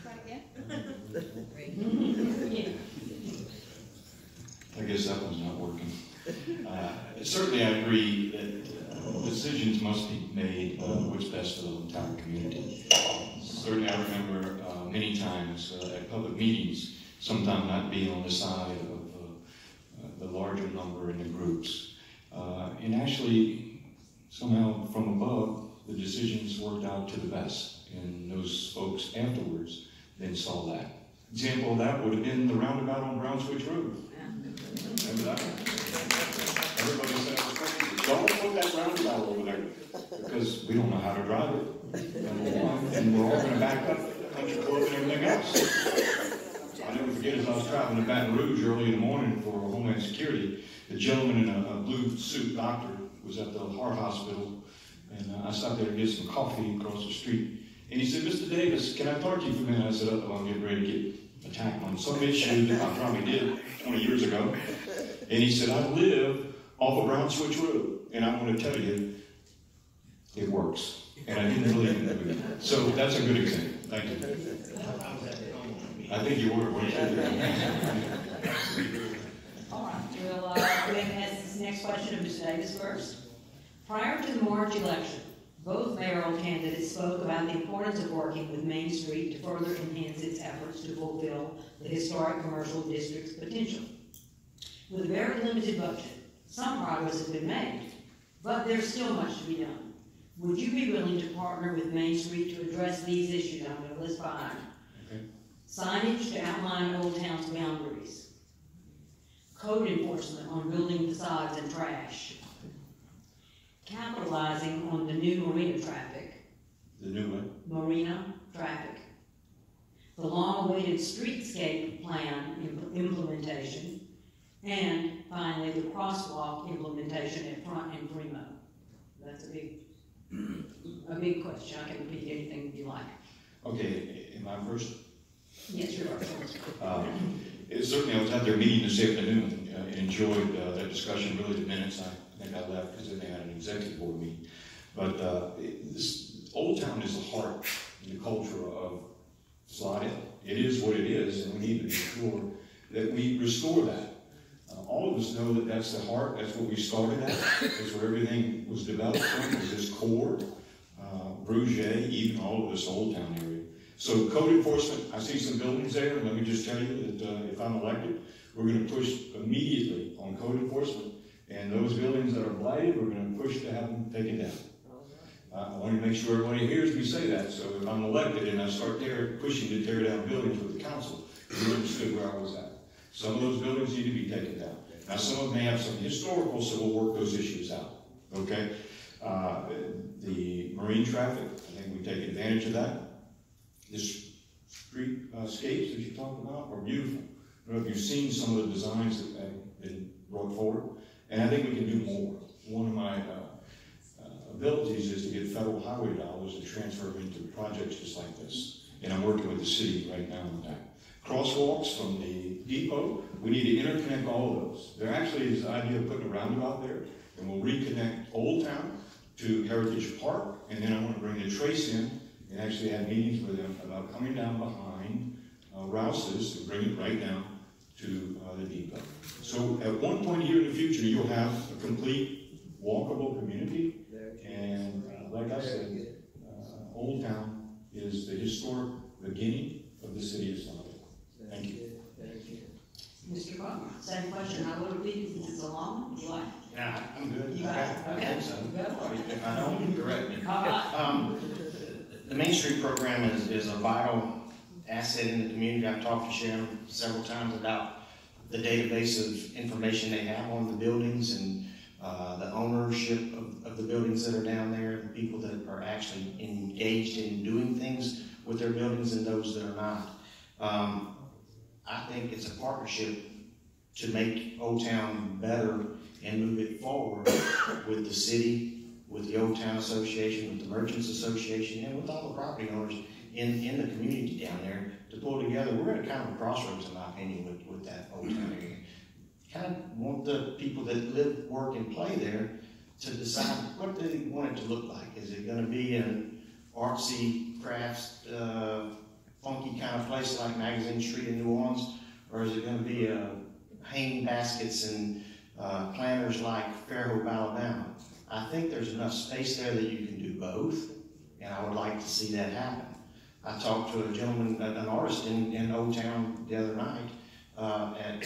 Try again? I guess that one's not working. Certainly, I agree that decisions must be made what's best for the entire community. Certainly, I remember many times at public meetings, sometimes not being on the side of the larger number in the groups. And actually, somehow from above, the decisions worked out to the best. And those folks afterwards then saw that. Example of that would have been the roundabout on Brown Switch Road. Remember that? Everybody said I was crazy. Don't put that roundabout over there because we don't know how to drive it. Number one, and we're all going to back up country club and everything else. I'll never forget as I was traveling to Baton Rouge early in the morning for Homeland Security, the gentleman in a blue suit doctor was at the heart hospital, and I stopped there to get some coffee across the street. And he said, "Mr. Davis, can I talk to you for a minute?" I said, "Oh, I'm getting ready to get attacked on some issue that I probably did 20 years ago." And he said, "I live off of Brown Switch Road, and I'm going to tell you, it works." And I didn't believe it. So that's a good example. Thank you. I think you were. All right, we'll go ahead and ask this next question of Mr. Davis first. Prior to the March election, both mayoral candidates spoke about the importance of working with Main Street to further enhance its efforts to fulfill the historic commercial district's potential. With a very limited budget, some progress has been made, but there's still much to be done. Would you be willing to partner with Main Street to address these issues? I'm going to list 5. Okay. Signage to outline Old Town's boundaries. Code enforcement on building facades and trash. Capitalizing on the new marina traffic. The new one? Marina traffic. The long-awaited streetscape plan implementation. And finally, the crosswalk implementation at Front and Primo. That's a big question. I can repeat anything you like. Okay, am I first? Yes, you're right. Certainly, I was at their meeting this afternoon and enjoyed that discussion. Really, the minutes, I think I left because then they had an executive board meeting. But this Old Town is the heart and the culture of Slidell. It is what it is, and we need to be sure that we restore that. All of us know that that's the heart. That's what we started at. That's where everything was developed from, was this core, Bruges, even all of this Old Town area. So code enforcement, I see some buildings there, and let me just tell you that if I'm elected, we're going to push immediately on code enforcement. And those buildings that are blighted, we're going to push to have them taken down. I want to make sure everybody hears me say that. So if I'm elected and I start pushing to tear down buildings with the council, you understood where I was at. Some of those buildings need to be taken down. Now, some of them may have some historical, so we'll work those issues out. Okay? The marine traffic, I think we take advantage of that. The streetscapes that you talked about are beautiful. I don't know if you've seen some of the designs that have been brought forward, and I think we can do more. One of my abilities is to get federal highway dollars and transfer them into projects just like this. And I'm working with the city right now on that. Crosswalks from the depot, we need to interconnect all of those. There actually is the idea of putting a roundabout there, and we'll reconnect Old Town to Heritage Park, and then I want to bring the Trace in and actually have meetings with them about coming down behind Rouse's and bring it right down to the depot. So at one point here in the future, you'll have a complete walkable community, and like I said, Old Town is the historic beginning of the city of Slidell. Thank you. Mr. Cromer, same question. I will repeat it since it's a long one. You like? Yeah, If I don't, correct me. All right. The Main Street program is a vital asset in the community. I've talked to Sharon several times about the database of information they have on the buildings and the ownership of the buildings that are down there, the people that are actually engaged in doing things with their buildings and those that are not. I think it's a partnership to make Old Town better and move it forward with the city, with the Old Town Association, with the Merchants Association, and with all the property owners in the community down there to pull together. We're at kind of a crossroads, in my opinion, with that Old Town area. Kind of want the people that live, work, and play there to decide what they want it to look like. Is it going to be an artsy, crafts, funky kind of place like Magazine Street in New Orleans, or is it going to be hanging baskets and planters like Fairhope, Alabama? I think there's enough space there that you can do both, and I would like to see that happen. I talked to a gentleman, an artist in Old Town the other night at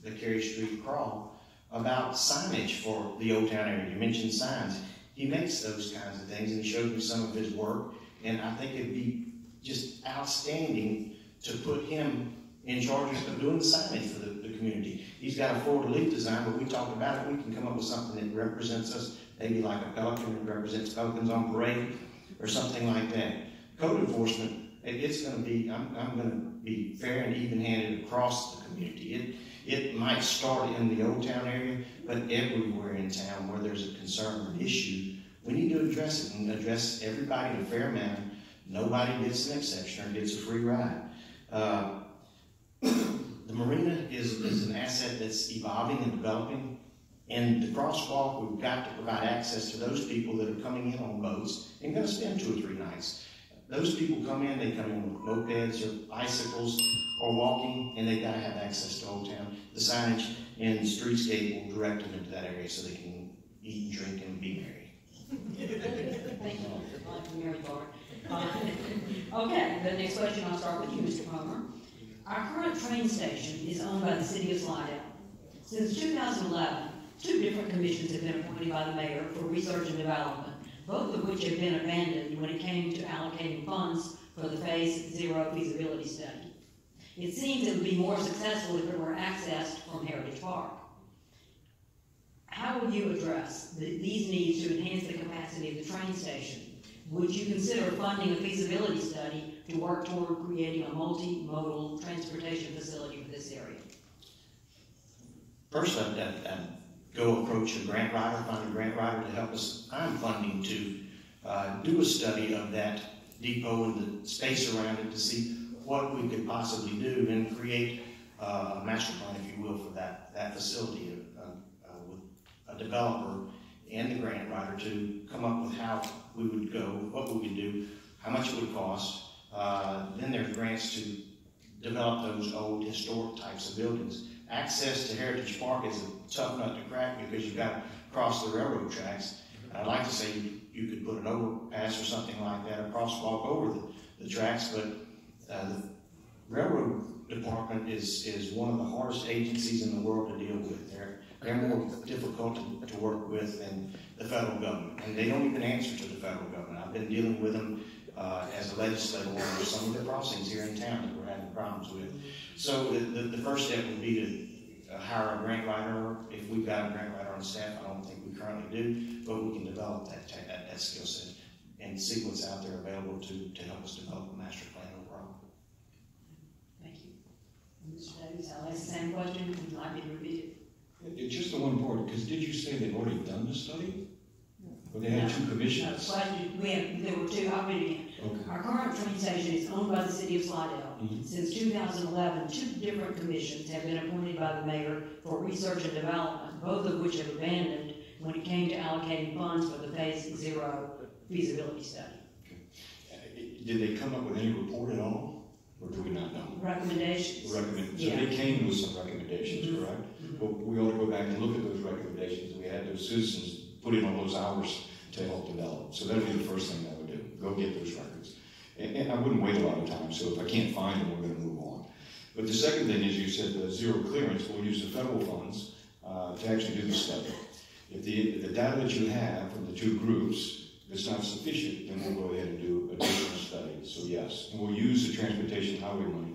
the Cary Street Crawl about signage for the Old Town area. You mentioned signs. He makes those kinds of things, and he showed me some of his work, and I think it'd be just outstanding to put him in charge of doing the signage for the community. He's got a fleur-de-lis design, but we talked about it. We can come up with something that represents us, maybe like a pelican that represents pelicans on parade or something like that. Code enforcement, it's going to be, I'm going to be fair and even-handed across the community. It might start in the Old Town area, but everywhere in town where there's a concern or an issue, we need to address it and address everybody in a fair manner. Nobody gets an exception or gets a free ride. The marina is an asset that's evolving and developing, and the crosswalk, we've got to provide access to those people that are coming in on boats and going to spend 2 or 3 nights. Those people come in, they come in with mopeds or bicycles or walking, and they've got to have access to Old Town. The signage and the streetscape will direct them into that area so they can eat and drink and be merry. Thank you. I like the merry part. Okay, the next question, I'll start with you, Mr. Cromer. Our current train station is owned by the city of Slidell. Since 2011, 2 different commissions have been appointed by the mayor for research and development, both of which have been abandoned when it came to allocating funds for the Phase 0 feasibility study. It seems it would be more successful if it were accessed from Heritage Park. How will you address these needs to enhance the capacity of the train station? Would you consider funding a feasibility study to work toward creating a multimodal transportation facility for this area? First, I'd go approach a grant writer, find a grant writer to help us find funding to do a study of that depot and the space around it to see what we could possibly do and create a master plan, if you will, for that facility with a developer and the grant writer to come up with how we would go, what we would do, how much it would cost. Then there's grants to develop those old historic types of buildings. Access to Heritage Park is a tough nut to crack because you've got to cross the railroad tracks. I'd like to say you could put an overpass or something like that, a crosswalk over the tracks, but the railroad department is one of the hardest agencies in the world to deal with. They're more difficult to work with than the federal government, and they don't even answer to the federal government. I've been dealing with them as a legislator on some of the crossings here in town that we're having problems with. So the first step would be to hire a grant writer. If we've got a grant writer on staff, I don't think we currently do, but we can develop that skill set and see what's out there available to help us develop a master plan overall. Thank you. Mr. Davis, I'll ask the same question. Would you like me to repeat it? It's just the one part, because did you say they've already done the study? Or they had 2 commissions? There were 2. I'll read it again. Okay. Our current train station is owned by the city of Slidell. Since 2011, 2 different commissions have been appointed by the mayor for research and development, both of which have abandoned when it came to allocating funds for the Phase 0 feasibility study. Okay. Did they come up with any report at all? Or do we not know? Recommendations. So they came with some recommendations, correct? Well, we ought to go back and look at those recommendations. We had those citizens put in all those hours to help develop. So that would be the first thing I would do. Go get those records. And I wouldn't wait a lot of time, so if I can't find them, we're going to move on. But the second thing is, you said the 0 clearance, we'll use the federal funds to actually do the study. If the data that you have from the two groups is not sufficient, then we'll go ahead and do additional studies. So yes, and we'll use the transportation highway money,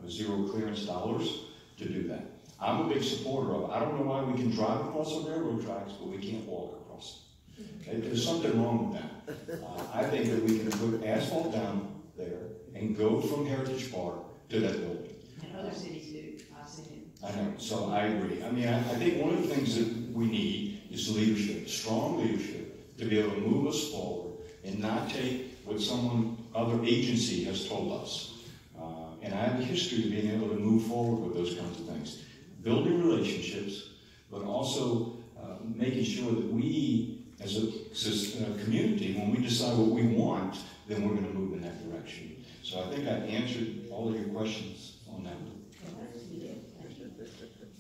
zero clearance dollars, to do that. I'm a big supporter of it. I don't know why we can drive across the railroad tracks, but we can't walk across it. Okay? There's something wrong with that. I think that we can put asphalt down there and go from Heritage Park to that building. And other cities do. I've seen it. I know, so I agree. I mean, I think one of the things that we need is leadership, strong leadership, to be able to move us forward and not take what other agency has told us. And I have a history of being able to move forward with those kinds of things. Building relationships, but also making sure that we, as a community, when we decide what we want, then we're going to move in that direction. So I think I answered all of your questions on that.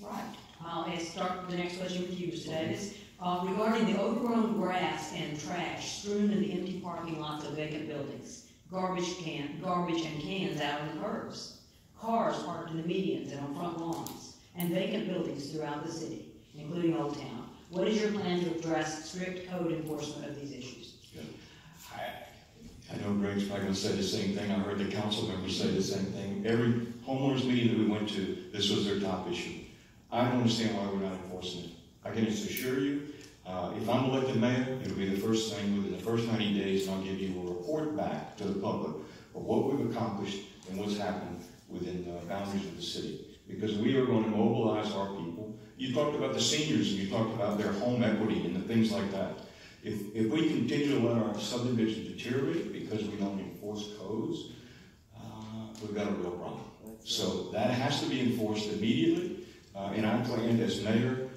Right. I'll start the next question with you, Mr. Davis. Regarding the overgrown grass and trash strewn in the empty parking lots of vacant buildings, garbage and cans out on the curbs, cars parked in the medians and on front lawns, and vacant buildings throughout the city, including Old Town. What is your plan to address strict code enforcement of these issues? I know Greg's probably going to say the same thing. I heard the council members say the same thing. Every homeowners meeting that we went to, this was their top issue. I don't understand why we're not enforcing it. I can assure you, if I'm elected mayor, it'll be the first thing within the first 90 days, and I'll give you a report back to the public of what we've accomplished and what's happened within the boundaries of the city. Because we are going to mobilize our people. You talked about the seniors, and you talked about their home equity and the things like that. If we continue to let our subdivision deteriorate because we don't enforce codes, we've got a real problem. So that has to be enforced immediately, and I plan as mayor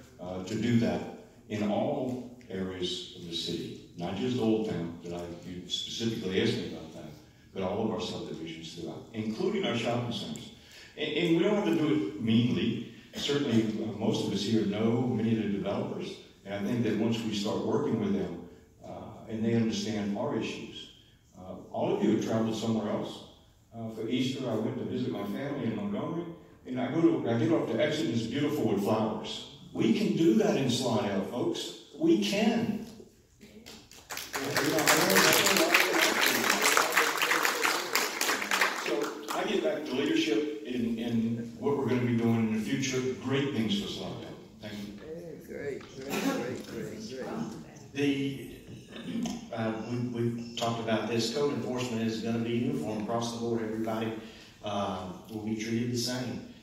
to do that in all areas of the city, not just Old Town, that you specifically asked me about that, but all of our subdivisions throughout, including our shopping centers. And we don't have to do it meanly. Certainly, most of us here know many of the developers, and I think that once we start working with them and they understand our issues, all of you have traveled somewhere else. For Easter, I went to visit my family in Montgomery, and I get off to Exit, and it's beautiful with flowers. We can do that in Slidell, folks. We can. So I get back to leadership in what we're going to be doing in the future. Great things for Slidell. Thank you. Great. We've talked about this. Code enforcement is going to be uniform across the board. Everybody will be treated the same.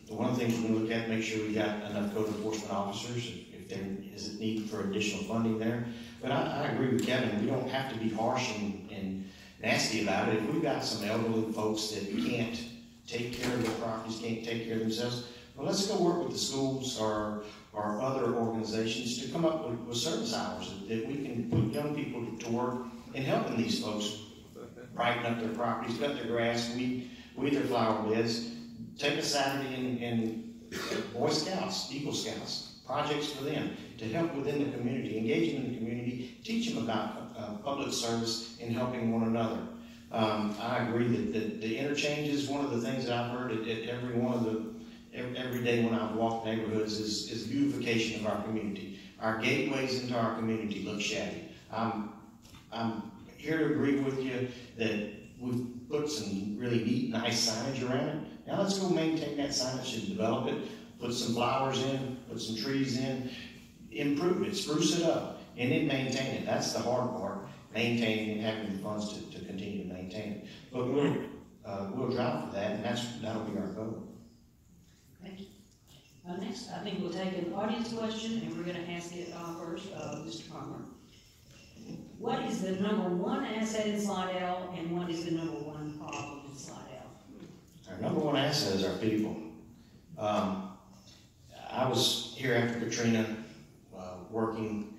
One of the things we're going to look at, make sure we got enough code enforcement officers, if there is a need for additional funding there. But I agree with Kevin. We don't have to be harsh and nasty about it. If we've got some elderly folks that can't take care of their properties, can't take care of themselves, well, let's go work with the schools or other organizations to come up with service hours that we can put young people to work in helping these folks brighten up their properties, cut their grass, weed their flower beds. Take a Saturday and Boy Scouts, Eagle Scouts, projects for them to help within the community, engage them in the community, teach them about public service and helping one another. I agree that the interchange is one of the things that I've heard at every day when I've walked neighborhoods is beautification of our community. Our gateways into our community look shabby. I'm here to agree with you that we've put some really neat, nice signage around it. Now let's go maintain that signage and develop it, put some flowers in, put some trees in, improve it, spruce it up, and then maintain it. That's the hard part, maintaining and having the funds to continue to maintain it. But we'll drive for that, and that'll be our goal. Thank you. Next, I think we'll take an audience question, and we're going to ask it first, Mr. Cromer. What is the number one asset in Slidell, and what is the number one problem in Slidell? Our number one asset is our people. I was here after Katrina working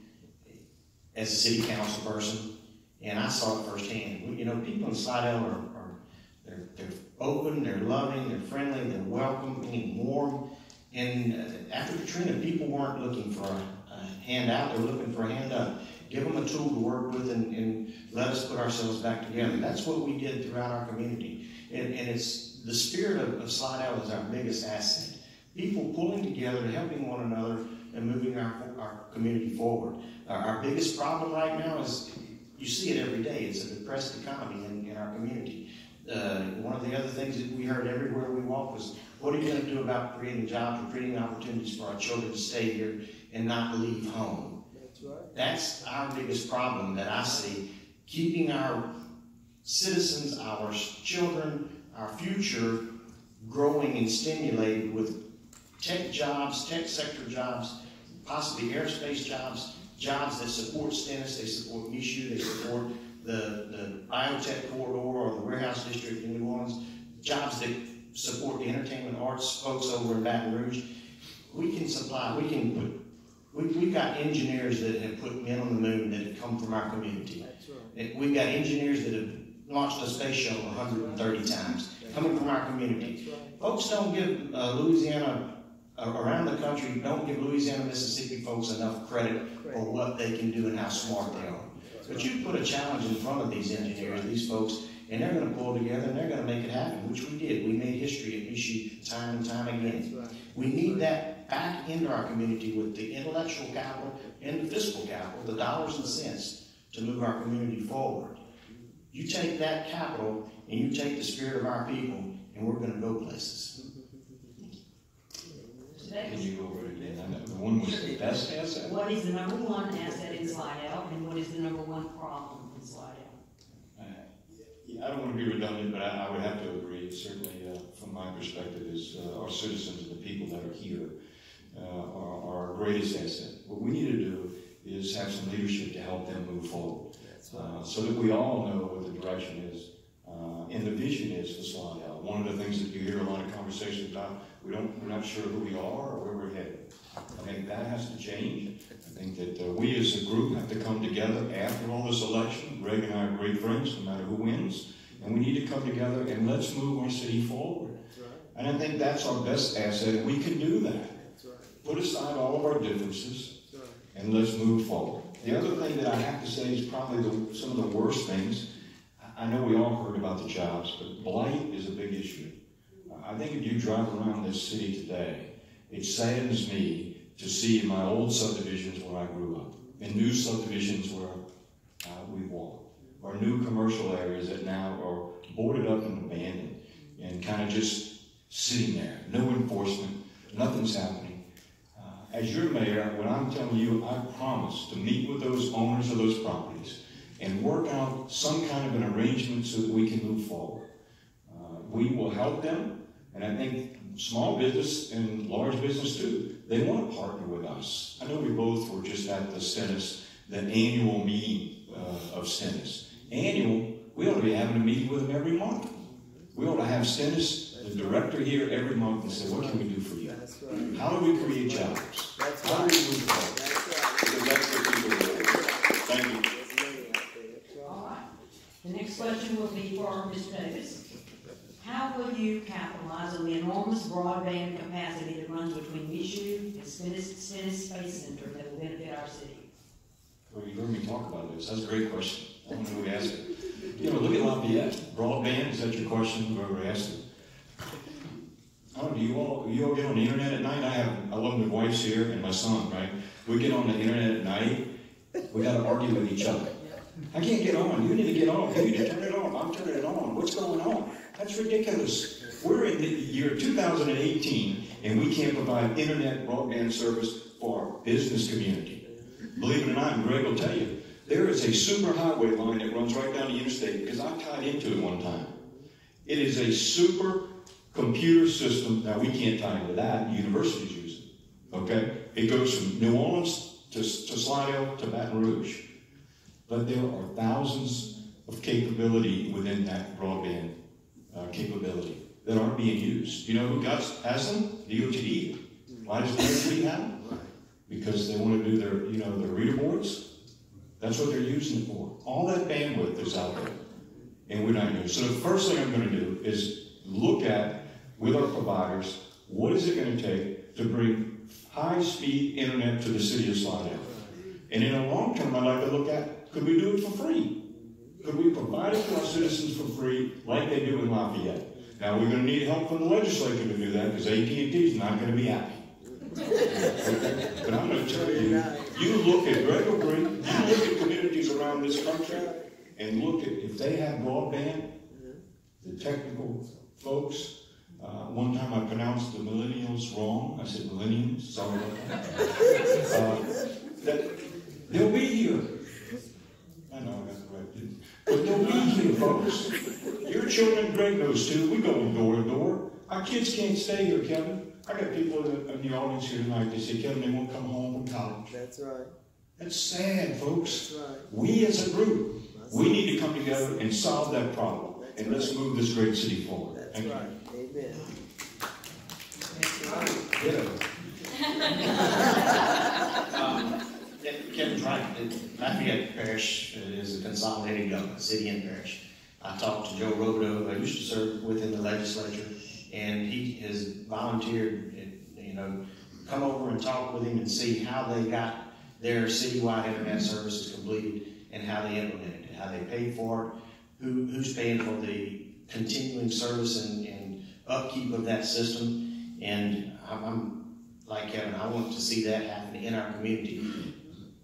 as a city council person, and I saw it firsthand. People in Slidell they're open, they're loving, they're friendly, they're welcoming, warm. And after Katrina, people weren't looking for a handout, they're looking for a hand up. Give them a tool to work with and let us put ourselves back together. That's what we did throughout our community. And it's the spirit of Slidell is our biggest asset. People pulling together, helping one another, and moving our our community forward. Our biggest problem right now is, you see it every day, it's a depressed economy in our community. One of the other things that we heard everywhere we walked was, what are you going to do about creating jobs and creating opportunities for our children to stay here and not leave home? That's right. That's our biggest problem that I see, keeping our citizens, our children, our future growing and stimulated with tech jobs, tech sector jobs, possibly aerospace jobs, jobs that support Stennis, they support Michoud, they support the biotech corridor or the warehouse district in New Orleans, jobs that support the entertainment arts folks over in Baton Rouge. We can supply, we've got engineers that have put men on the moon that have come from our community. Right. We've got engineers that have launched a space shuttle 130 times, coming from our community. Right. Folks don't give Louisiana, around the country, don't give Louisiana, Mississippi folks enough credit for what they can do and how smart they are. But you put a challenge in front of these engineers, these folks, and they're going to pull together and they're going to make it happen, which we did. We made history at Michoud time and time again. Right. We need that back into our community with the intellectual capital and the fiscal capital, the dollars and cents, to move our community forward. You take that capital and you take the spirit of our people, and we're going to go places. Can you go over it again? I know the one was the best asset. What is the number one asset in Slidell, and what is the number one problem in Slidell? I don't want to be redundant, but I would have to agree. Certainly, from my perspective, is our citizens and the people that are here are our greatest asset. What we need to do is have some leadership to help them move forward, so that we all know what the direction is and the vision is for Slidell. One of the things that you hear a lot of conversations about, we're not sure who we are or where we're headed. I think that has to change. I think that we as a group have to come together after all this election. Greg and I are great friends, no matter who wins. And we need to come together and let's move our city forward. And I think that's our best asset, and we can do that. Put aside all of our differences and let's move forward. The other thing that I have to say is probably some of the worst things. I know we all heard about the jobs, but blight is a big issue. I think if you drive around this city today, it saddens me to see in my old subdivisions where I grew up, and new subdivisions where we walk, or new commercial areas that now are boarded up and abandoned, and kind of just sitting there. No enforcement, nothing's happening. As your mayor, what I'm telling you, I promise to meet with those owners of those properties and work out some kind of an arrangement so that we can move forward. We will help them, and I think small business and large business too, they want to partner with us. I know we both were just at the Stennis, the annual meeting of Stennis. Annual, we ought to be having a meeting with them every month. We ought to have Stennis, the director, here every month and say, what can we do for you? Right. How do we create jobs? How do we move forward? Because that's what people do. Thank you. All right. The next question will be for Mr. Davis. How will you capitalize on the enormous broadband capacity that runs between Michoud and Stennis Space Center that will benefit our city? Well, you heard me talk about this. That's a great question. I don't know who asked it. You know, look at Lafayette. Broadband, is that your question? Whoever asked it. Oh, do you all get on the internet at night? I love my wife's here and my son, right? We get on the internet at night. We got to argue with each other. I can't get on. You need to get on. You need to turn it on. I'm turning it on. What's going on? That's ridiculous. We're in the year 2018, and we can't provide internet broadband service for our business community. Believe it or not, and Greg will tell you, there is a super highway line that runs right down the interstate, because I tied into it one time. It is a super computer system. Now, we can't tie into that. Universities use it. Okay? It goes from New Orleans to Slidell to Baton Rouge. But there are thousands of capability within that broadband capability that aren't being used. You know who has them? DOTE. Why does DOTE have them? Because they want to do their, their reader boards. That's what they're using it for. All that bandwidth is out there, and we're not using it. So the first thing I'm going to do is look at, with our providers, what is it going to take to bring high-speed internet to the city of Slidell? And in the long term, I'd like to look at, could we do it for free? Could we provide it to our citizens for free like they do in Lafayette? Now, we're going to need help from the legislature to do that because AT&T is not going to be happy. But I'm going to tell you, You look at Gregory, you look at communities around this country, and look at if they have broadband, the technical folks. One time I pronounced the millennials wrong. I said millenniums, sorry about that. They'll be here. I know I got corrected. But they'll be here, folks. Your children, Greg knows too. We go door to door. Our kids can't stay here, Kevin. I got people in the audience here tonight. They say, Kevin, they won't come home from college. That's right. That's sad, folks. That's right. We as a group, we need to come together and solve that problem. That's and let's move this great city forward. That's Thank right. you. Amen. Kevin's right. Lafayette Parish is a consolidated government, city and parish. I talked to Joe Robideau, I used to serve within the legislature, and he has volunteered, come over and talk with him and see how they got their citywide internet services completed and how they implemented it, how they paid for it, who's paying for the continuing service and upkeep of that system. And I'm like Kevin, I want to see that happen in our community.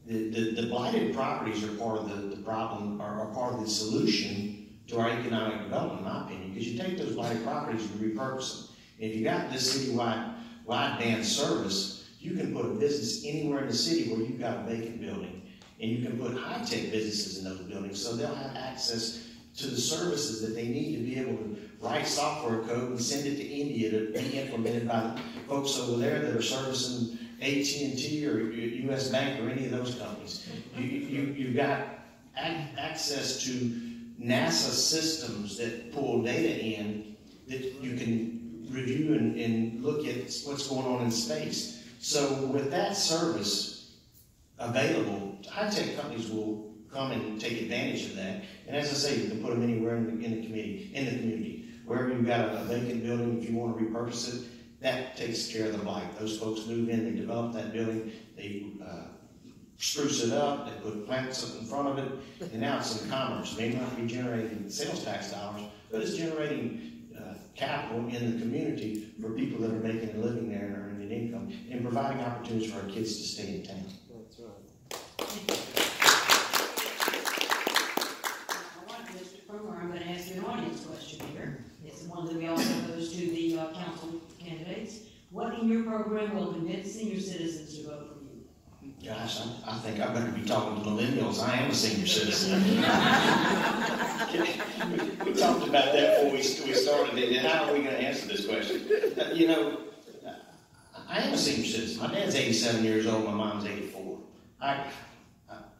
The blighted properties are part of the problem, are part of the solution to our economic development, in my opinion, because you take those blighted properties and repurpose them. And if you got this citywide wideband service, you can put a business anywhere in the city where you've got a vacant building, and you can put high-tech businesses in those buildings, so they'll have access to the services that they need to be able to write software code and send it to India to be implemented by the folks over there that are servicing AT&T or US Bank or any of those companies. You've got access to NASA systems that pull data in that you can review and look at what's going on in space. So with that service available, high-tech companies will come and take advantage of that. And as I say, you can put them anywhere in the community. Wherever you've got a vacant building, if you want to repurpose it, that takes care of the blight. Those folks move in, they develop that building, they spruce it up, they put plants up in front of it, and now it's in commerce. It may not be generating sales tax dollars, but it's generating capital in the community for people that are making a living there and earning an income, and providing opportunities for our kids to stay in town. That's right. Mr. Cromer, I'm going to ask you an audience question here. It's one that we also pose to the council candidates. What in your program will convince senior citizens to vote for you? Gosh, I think I better be talking to millennials. I am a senior citizen. We talked about that before we started. How are we going to answer this question? I am a senior citizen. My dad's 87 years old. My mom's 84. I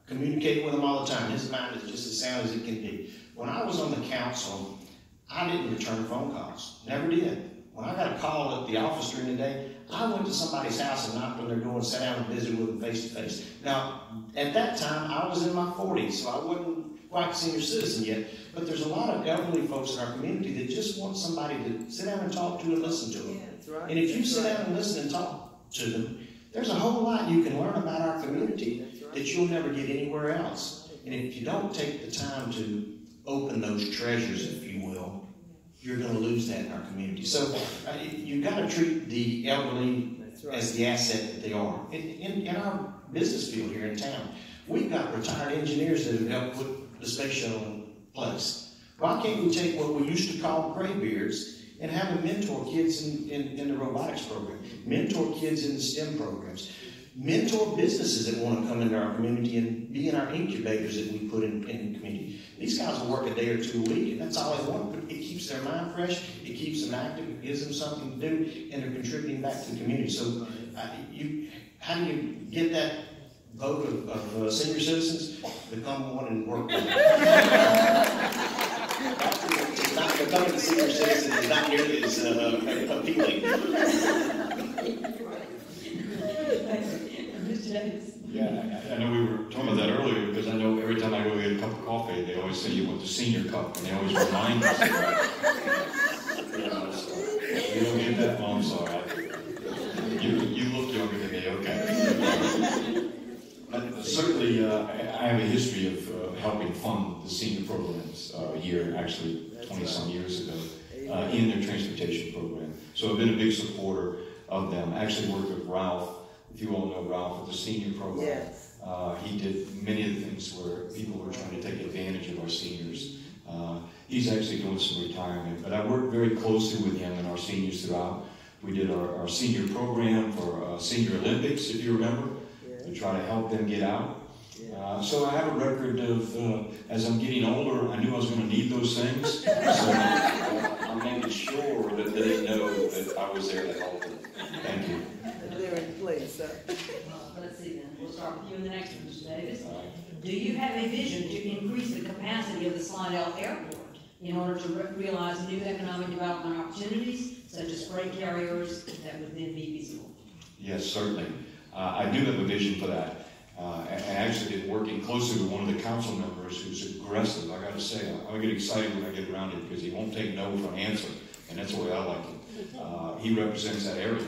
communicate with him all the time. His mind is just as sound as it can be. When I was on the council, I didn't return phone calls. Never did. When I got a call at the office during the day, I went to somebody's house and knocked on their door and sat down and visited with them face to face. Now, at that time, I was in my 40s, so I wasn't quite a senior citizen yet. But there's a lot of elderly folks in our community that just want somebody to sit down and talk to and listen to them. Yeah, that's right. And if you sit down and listen and talk to them, there's a whole lot you can learn about our community that you'll never get anywhere else. And if you don't take the time to open those treasures, if you will, you're going to lose that in our community. So you've got to treat the elderly as the asset that they are. In our business field here in town, we've got retired engineers that have helped put the space shuttle in place. Why can't we take what we used to call graybeards and have them mentor kids in the robotics program, mentor kids in the STEM programs, mentor businesses that want to come into our community and be in our incubators that we put in the community. These guys will work a day or two a week, and that's all they want. But it keeps their mind fresh, it keeps them active, it gives them something to do, and they're contributing back to the community. So how do you get that vote of senior citizens? Become one and work with them. Becoming a senior citizen is not nearly as appealing. Yeah, I know we were talking about that earlier because I know every time I go get a cup of coffee, they always say you want the senior cup, and they always remind us of that. So you don't get that? Oh, I'm sorry. You look younger than me, okay. But certainly, I have a history of helping fund the senior programs actually 20-some years ago, in their transportation program. So I've been a big supporter of them. I actually worked with Ralph if you all know Ralph, with the senior program. Yes. He did many of the things where people were trying to take advantage of our seniors. He's actually doing some retirement, but I worked very closely with him and our seniors throughout. We did our senior program for Senior Olympics, if you remember, to try to help them get out. So I have a record of, as I'm getting older, I knew I was going to need those things. So I'm making sure that they know that I was there to help them. Thank you. They're in place, sir. Let's see then. We'll start with you in the next one, Mr. Davis. Do you have a vision to increase the capacity of the Slidell Airport in order to realize new economic development opportunities, such as freight carriers that would then be feasible? Yes, certainly. I do have a vision for that. And actually been working closely with one of the council members who's aggressive. I got to say, I get excited when I get around him because he won't take no for an answer, and that's the way I like him. He represents that area.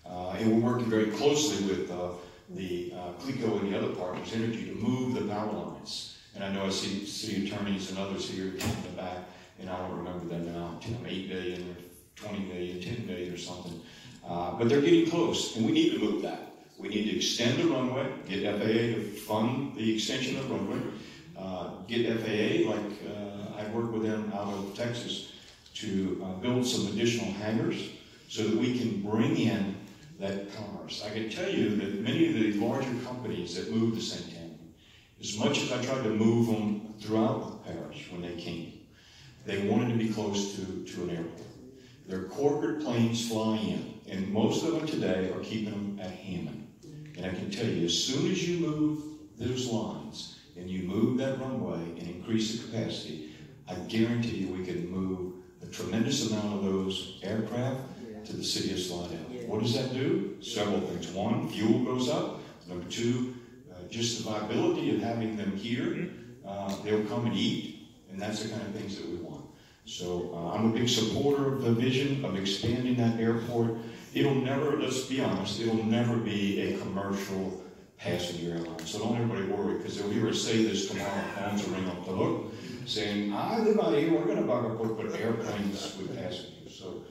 And we're working very closely with the CLECO and the other partners, Energy, to move the power lines. And I know I see city attorneys and others here in the back, and I don't remember them now, 8 million or 20 million, 10 million or something. But they're getting close, and we need to move that. We need to extend the runway, get FAA to fund the extension of the runway, get FAA, like I worked with them out of Texas, to build some additional hangars so that we can bring in that commerce. I can tell you that many of the larger companies that moved to St. Towne, as much as I tried to move them throughout the parish when they came, they wanted to be close to an airport. Their corporate planes fly in, and most of them today are keeping them at Hammond. And I can tell you, as soon as you move those lines and you move that runway and increase the capacity, I guarantee you we can move a tremendous amount of those aircraft to the city of Slidell. What does that do? Several things. One, fuel goes up. Number two, just the viability of having them here. They'll come and eat, and that's the kind of things that we want. So I'm a big supporter of the vision of expanding that airport. It'll never, let's be honest, it'll never be a commercial passenger airline. So don't everybody worry, because they'll hear us say this tomorrow, phones will ring up the hook, saying, I live out here, we're going to put airplanes with passengers. So,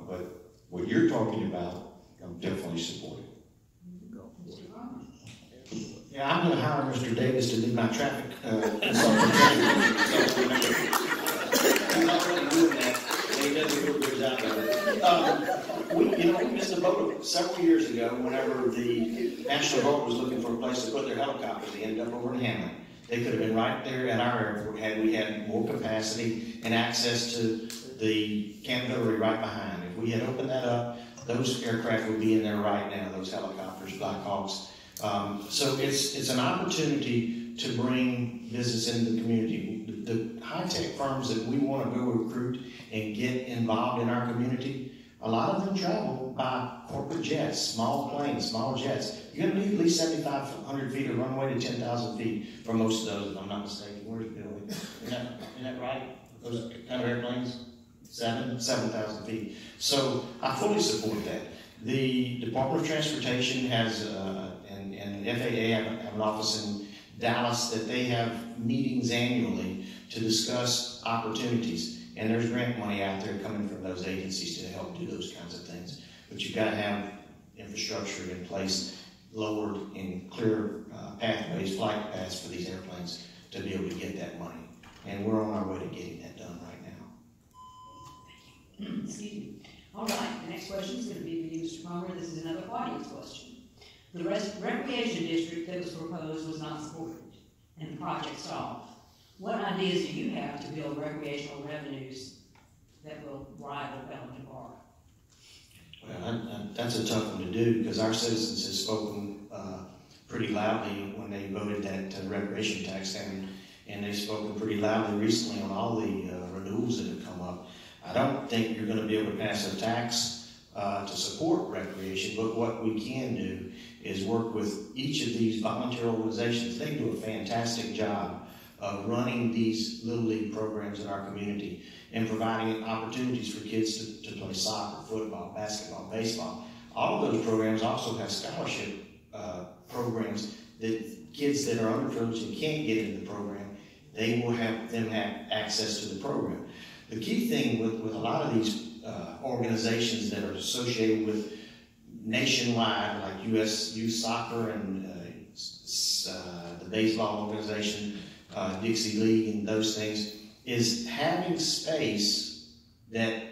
but what you're talking about, I'm definitely supporting. Yeah, I'm going to hire Mr. Davis to be my traffic consultant. He's already doing that, and he does a real good job of it. We missed a boat several years ago whenever the National Guard was looking for a place to put their helicopters. They ended up over in Hammond. They could have been right there at our airport had we had more capacity and access to the Canterbury right behind. If we had opened that up, those aircraft would be in there right now, those helicopters, Black Hawks. So it's an opportunity to bring business into the community. The high-tech firms that we want to go recruit and get involved in our community, a lot of them travel by corporate jets, small planes, small jets. You're going to need at least 7,500 feet of runway to 10,000 feet for most of those, if I'm not mistaken. Where's Billy? Isn't that right? Those kind of airplanes? 7,000 feet. So I fully support that. The Department of Transportation has, and FAA have an office in Dallas that they have meetings annually to discuss opportunities. And there's grant money out there coming from those agencies to help do those kinds of things. But you've got to have infrastructure in place, lowered and clear pathways, flight paths for these airplanes to be able to get that money. And we're on our way to getting that done right now. Excuse me. All right, the next question is going to be for you, Mr. Cromer. This is another audience question. The recreation district that was proposed was not supported, and the project stalled. What ideas do you have to build recreational revenues that will rival Bellington Park? Well, that's a tough one to do because our citizens have spoken pretty loudly when they voted that recreation tax down, and they've spoken pretty loudly recently on all the renewals that have come up. I don't think you're going to be able to pass a tax to support recreation, but what we can do is work with each of these volunteer organizations. They do a fantastic job of running these Little League programs in our community and providing opportunities for kids to play soccer, football, basketball, baseball. All of those programs also have scholarship programs that kids that are underprivileged and can't get into the program, they will have them have access to the program. The key thing with a lot of these organizations that are associated with nationwide, like U.S. Youth Soccer and the baseball organization, Dixie League and those things, is having space that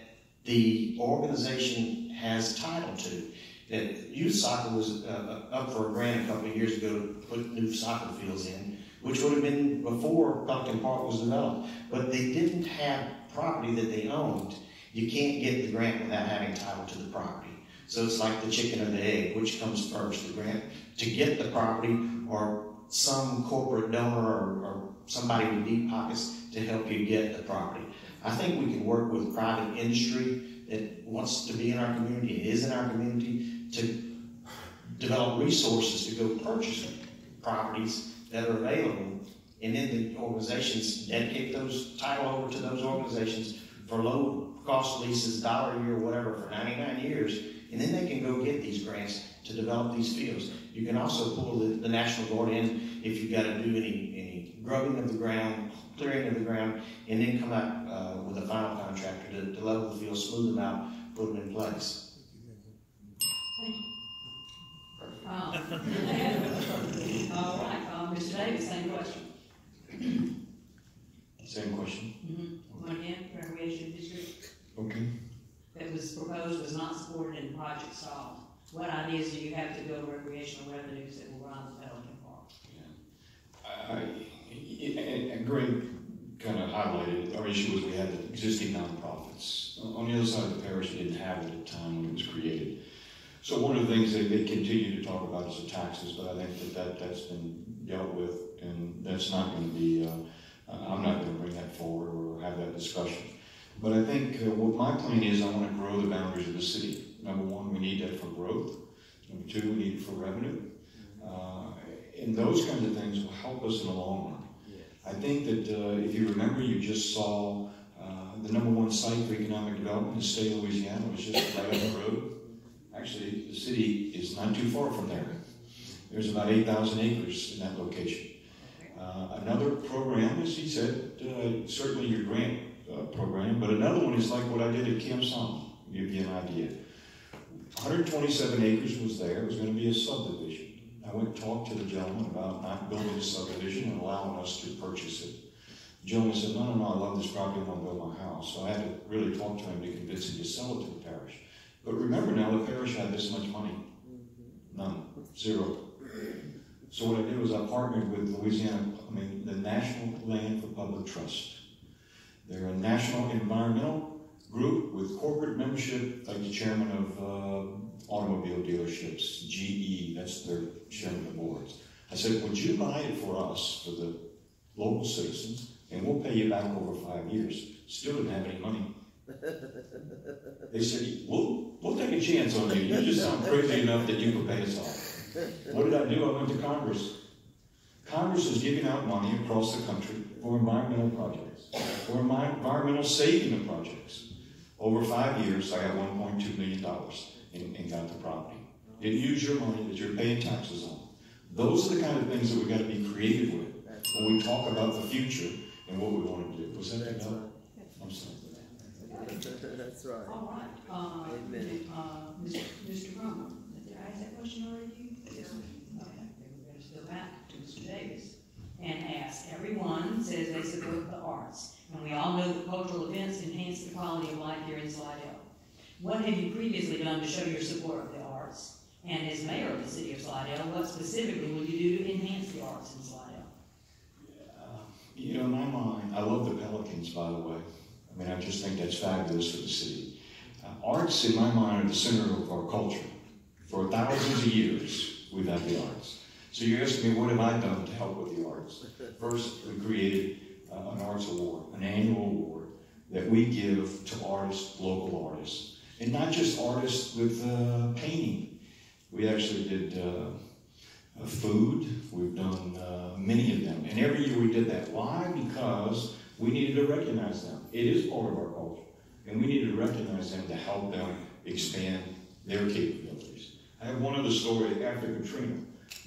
the organization has title to. That youth soccer was up for a grant a couple of years ago to put new soccer fields in, which would have been before Pelican Park was developed. But they didn't have property that they owned. You can't get the grant without having title to the property. So it's like the chicken or the egg, which comes first, the grant to get the property or some corporate donor or somebody with deep pockets to help you get the property. I think we can work with private industry that wants to be in our community and is in our community to develop resources to go purchase properties that are available, and then the organizations dedicate those title over to those organizations for low cost leases, $1 a year or whatever, for 99 years, and then they can go get these grants to develop these fields. You can also pull the National Guard in if you've got to do any grubbing of the ground, clearing of the ground, and then come out with a final contractor to level the field, smooth them out, put them in place. All right, Mr. Davis, same question. Same question. Mm-hmm. One again, Recreation District. Okay. That was proposed, was not supported, and the project stalled. What ideas do you have to build recreational revenues that will run the Pelican Park? Yeah. And Greg kind of highlighted our issue was we had the existing nonprofits. On the other side of the parish, we didn't have it at the time when it was created. So one of the things that they continue to talk about is the taxes, but I think that's been dealt with, and that's not going to be, I'm not going to bring that forward or have that discussion. But I think what my plan is, I want to grow the boundaries of the city. Number one, we need that for growth. Number two, we need it for revenue. And those kinds of things will help us in the long run. I think that if you remember, you just saw the #1 site for economic development in the state of Louisiana was just right up the road. Actually, the city is not too far from there. There's about 8,000 acres in that location. Another program, as he said, certainly your grant program, but another one is like what I did at Camp Som, to give you an idea. 127 acres was there. It was going to be a subdivision. I went and talked to the gentleman about not building a subdivision and allowing us to purchase it. The gentleman said, no, I love this property, I want to build my house. So I had to really talk to him to convince him to sell it to the parish. But remember now, the parish had this much money. None. Zero. So what I did was I partnered with the National Land for Public Trust. They're a national environmental group with corporate membership, like the chairman of automobile dealerships, GE, that's their chairman of boards. I said, would you buy it for us, for the local citizens, and we'll pay you back over 5 years. Still didn't have any money. They said, we'll take a chance on you. You just sound crazy enough that you can pay us off. What did I do? I went to Congress. Congress is giving out money across the country for environmental projects, for environmental saving of projects. Over 5 years, I got $1.2 million and got the property. Didn't use your money that you're paying taxes on. Those are the kind of things that we've got to be creative with when we talk about the future and what we want to do. Was that enough? I'm sorry. That's right. All right. Amen. Mr. Cromer, did I ask that question already? Yes. Okay, then we're going to go back to Mr. Davis and ask. Everyone says they support the arts, and we all know that cultural events enhance the quality of life here in Slidell. What have you previously done to show your support of the arts? And as mayor of the city of Slidell, what specifically will you do to enhance the arts in Slidell? In my mind, I love the Pelicans, by the way. I just think that's fabulous for the city. Arts, in my mind, are the center of our culture. For thousands of years, we've had the arts. So you're asking me, what have I done to help with the arts? First, we created an arts award, an annual award, that we give to artists, local artists. And not just artists with painting. We actually did food. We've done many of them. And every year we did that. Why? Because we needed to recognize them. It is part of our culture. And we needed to recognize them to help them expand their capabilities. I have one other story. After Katrina,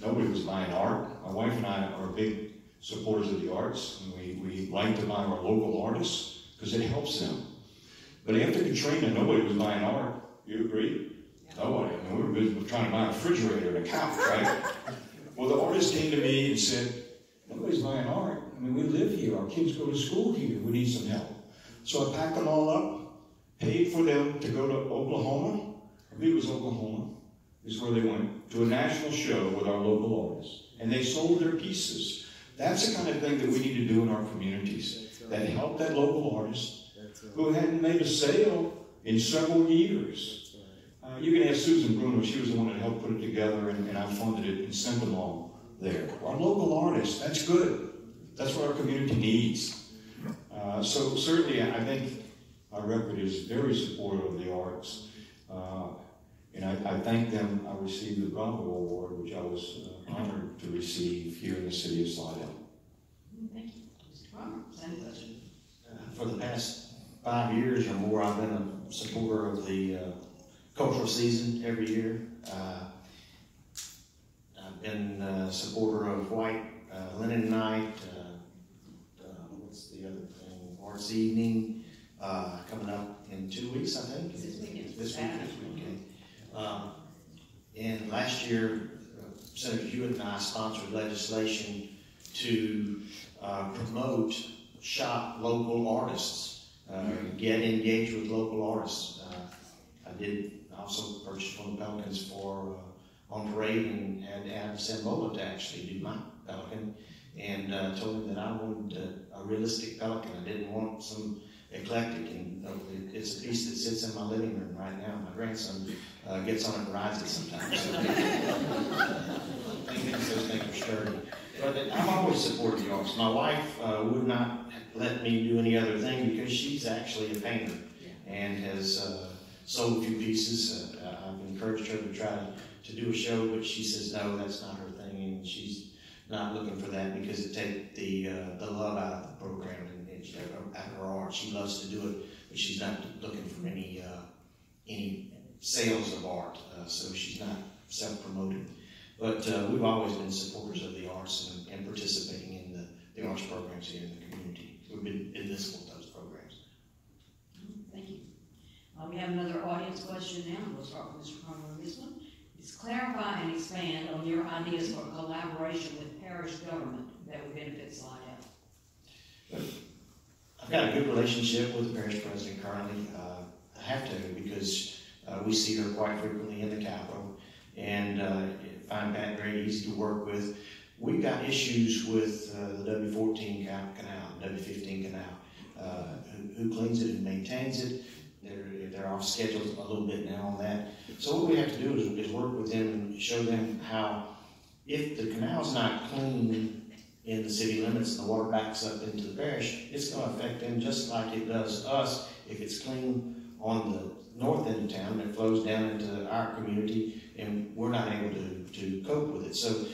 nobody was buying art. My wife and I are big supporters of the arts. And we like to buy our local artists because it helps them. But after Katrina, nobody was buying art. You agree? Nobody. I mean, we were busy with trying to buy a refrigerator and a couch, right? Well, the artist came to me and said, nobody's buying art. I mean, we live here. Our kids go to school here. We need some help. So I packed them all up, paid for them to go to Oklahoma. I believe it was Oklahoma, is where they went, to a national show with our local artists. And they sold their pieces. That's the kind of thing that we need to do in our communities, that help that local artist who hadn't made a sale in several years. You can ask Susan Bruno. She was the one that helped put it together, and I funded it and sent them all there. Our local artists, that's good. That's what our community needs. So certainly, I think our record is very supportive of the arts. And I thank them. I received the Bravo Award, which I was honored to receive here in the city of Slidell. Thank you. Mr. Cromer, same question. For the past 5 years or more, I've been a supporter of the cultural season every year. I've been a supporter of White Linen Night, what's the other thing, Arts Evening, coming up in 2 weeks, I think. This weekend. This weekend. And last year, Senator Hewitt and I sponsored legislation to promote shop local artists, get engaged with local artists. I did also purchase one of the Pelicans for on parade and had Adam Sembola to actually do my Pelican, and told him that I wanted a realistic Pelican. I didn't want some eclectic, and it's a piece that sits in my living room right now. My grandson gets on it and rides it sometimes. So I think those things are sturdy. But I've always supported the arts. My wife would not let me do any other thing because she's actually a painter and has sold a few pieces. I've encouraged her to try to do a show, but she says no, that's not her thing, and she's not looking for that because it takes the love out of the program and out of her art. She loves to do it, but she's not looking for any sales of art, so she's not self-promoting. But we've always been supporters of the arts and participating in the arts programs here in the community. We've been invisible to those programs. Thank you. We have another audience question now. We'll start with Mr. Cromer on this one. It's clarify and expand on your ideas for collaboration with parish government that would benefit Slidell. I've got a good relationship with the parish president currently. I have to because we see her quite frequently in the Capitol and find Pat very easy to work with. We've got issues with the W14 canal, W15 canal. Who cleans it and maintains it? They're off schedule a little bit now on that. So what we have to do is work with them and show them how if the canal's not clean in the city limits and the water backs up into the parish, it's going to affect them just like it does us if it's clean on the north end of town and it flows down into our community and we're not able to cope with it. So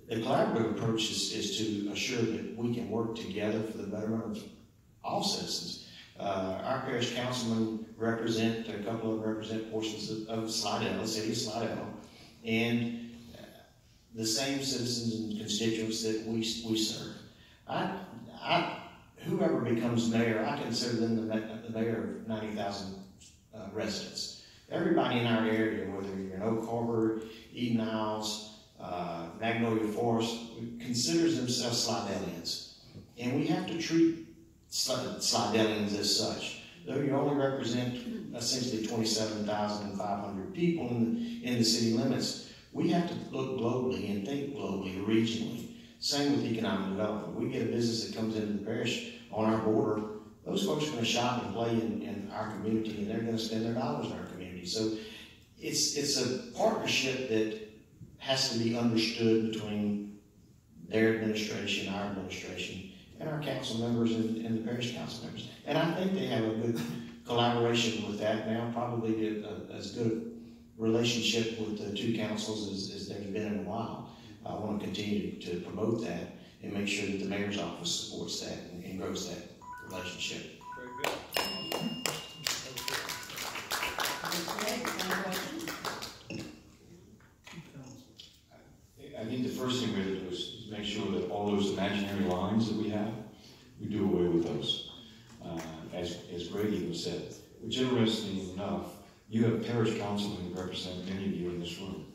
the collaborative approach is to assure that we can work together for the betterment of all citizens. Our parish councilmen represent, a couple of them represent portions of Slidell, the city of Slidell, and the same citizens and constituents that we serve. Whoever becomes mayor, I consider them the mayor of 90,000 residents. Everybody in our area, whether you're in Oak Harbor, Eden Isles, Magnolia Forest, considers themselves Slidellians. And we have to treat Slidellians as such. Though you only represent essentially 27,500 people in the city limits, we have to look globally and think globally, regionally. Same with economic development. We get a business that comes into the parish on our border, those folks are going to shop and play in our community and they're going to spend their dollars in our community. So it's a partnership that has to be understood between their administration, our administration, and our council members and the parish council members. And I think they have a good collaboration with that now, probably as good a relationship with the two councils as there's been in a while. I want to continue to promote that and make sure that the mayor's office supports that and grows that relationship. Very good. I think the first thing we have to do is make sure that all those imaginary lines that we have, we do away with those. As Grady was said, which interestingly enough, You have parish councilmen who represent many of you in this room,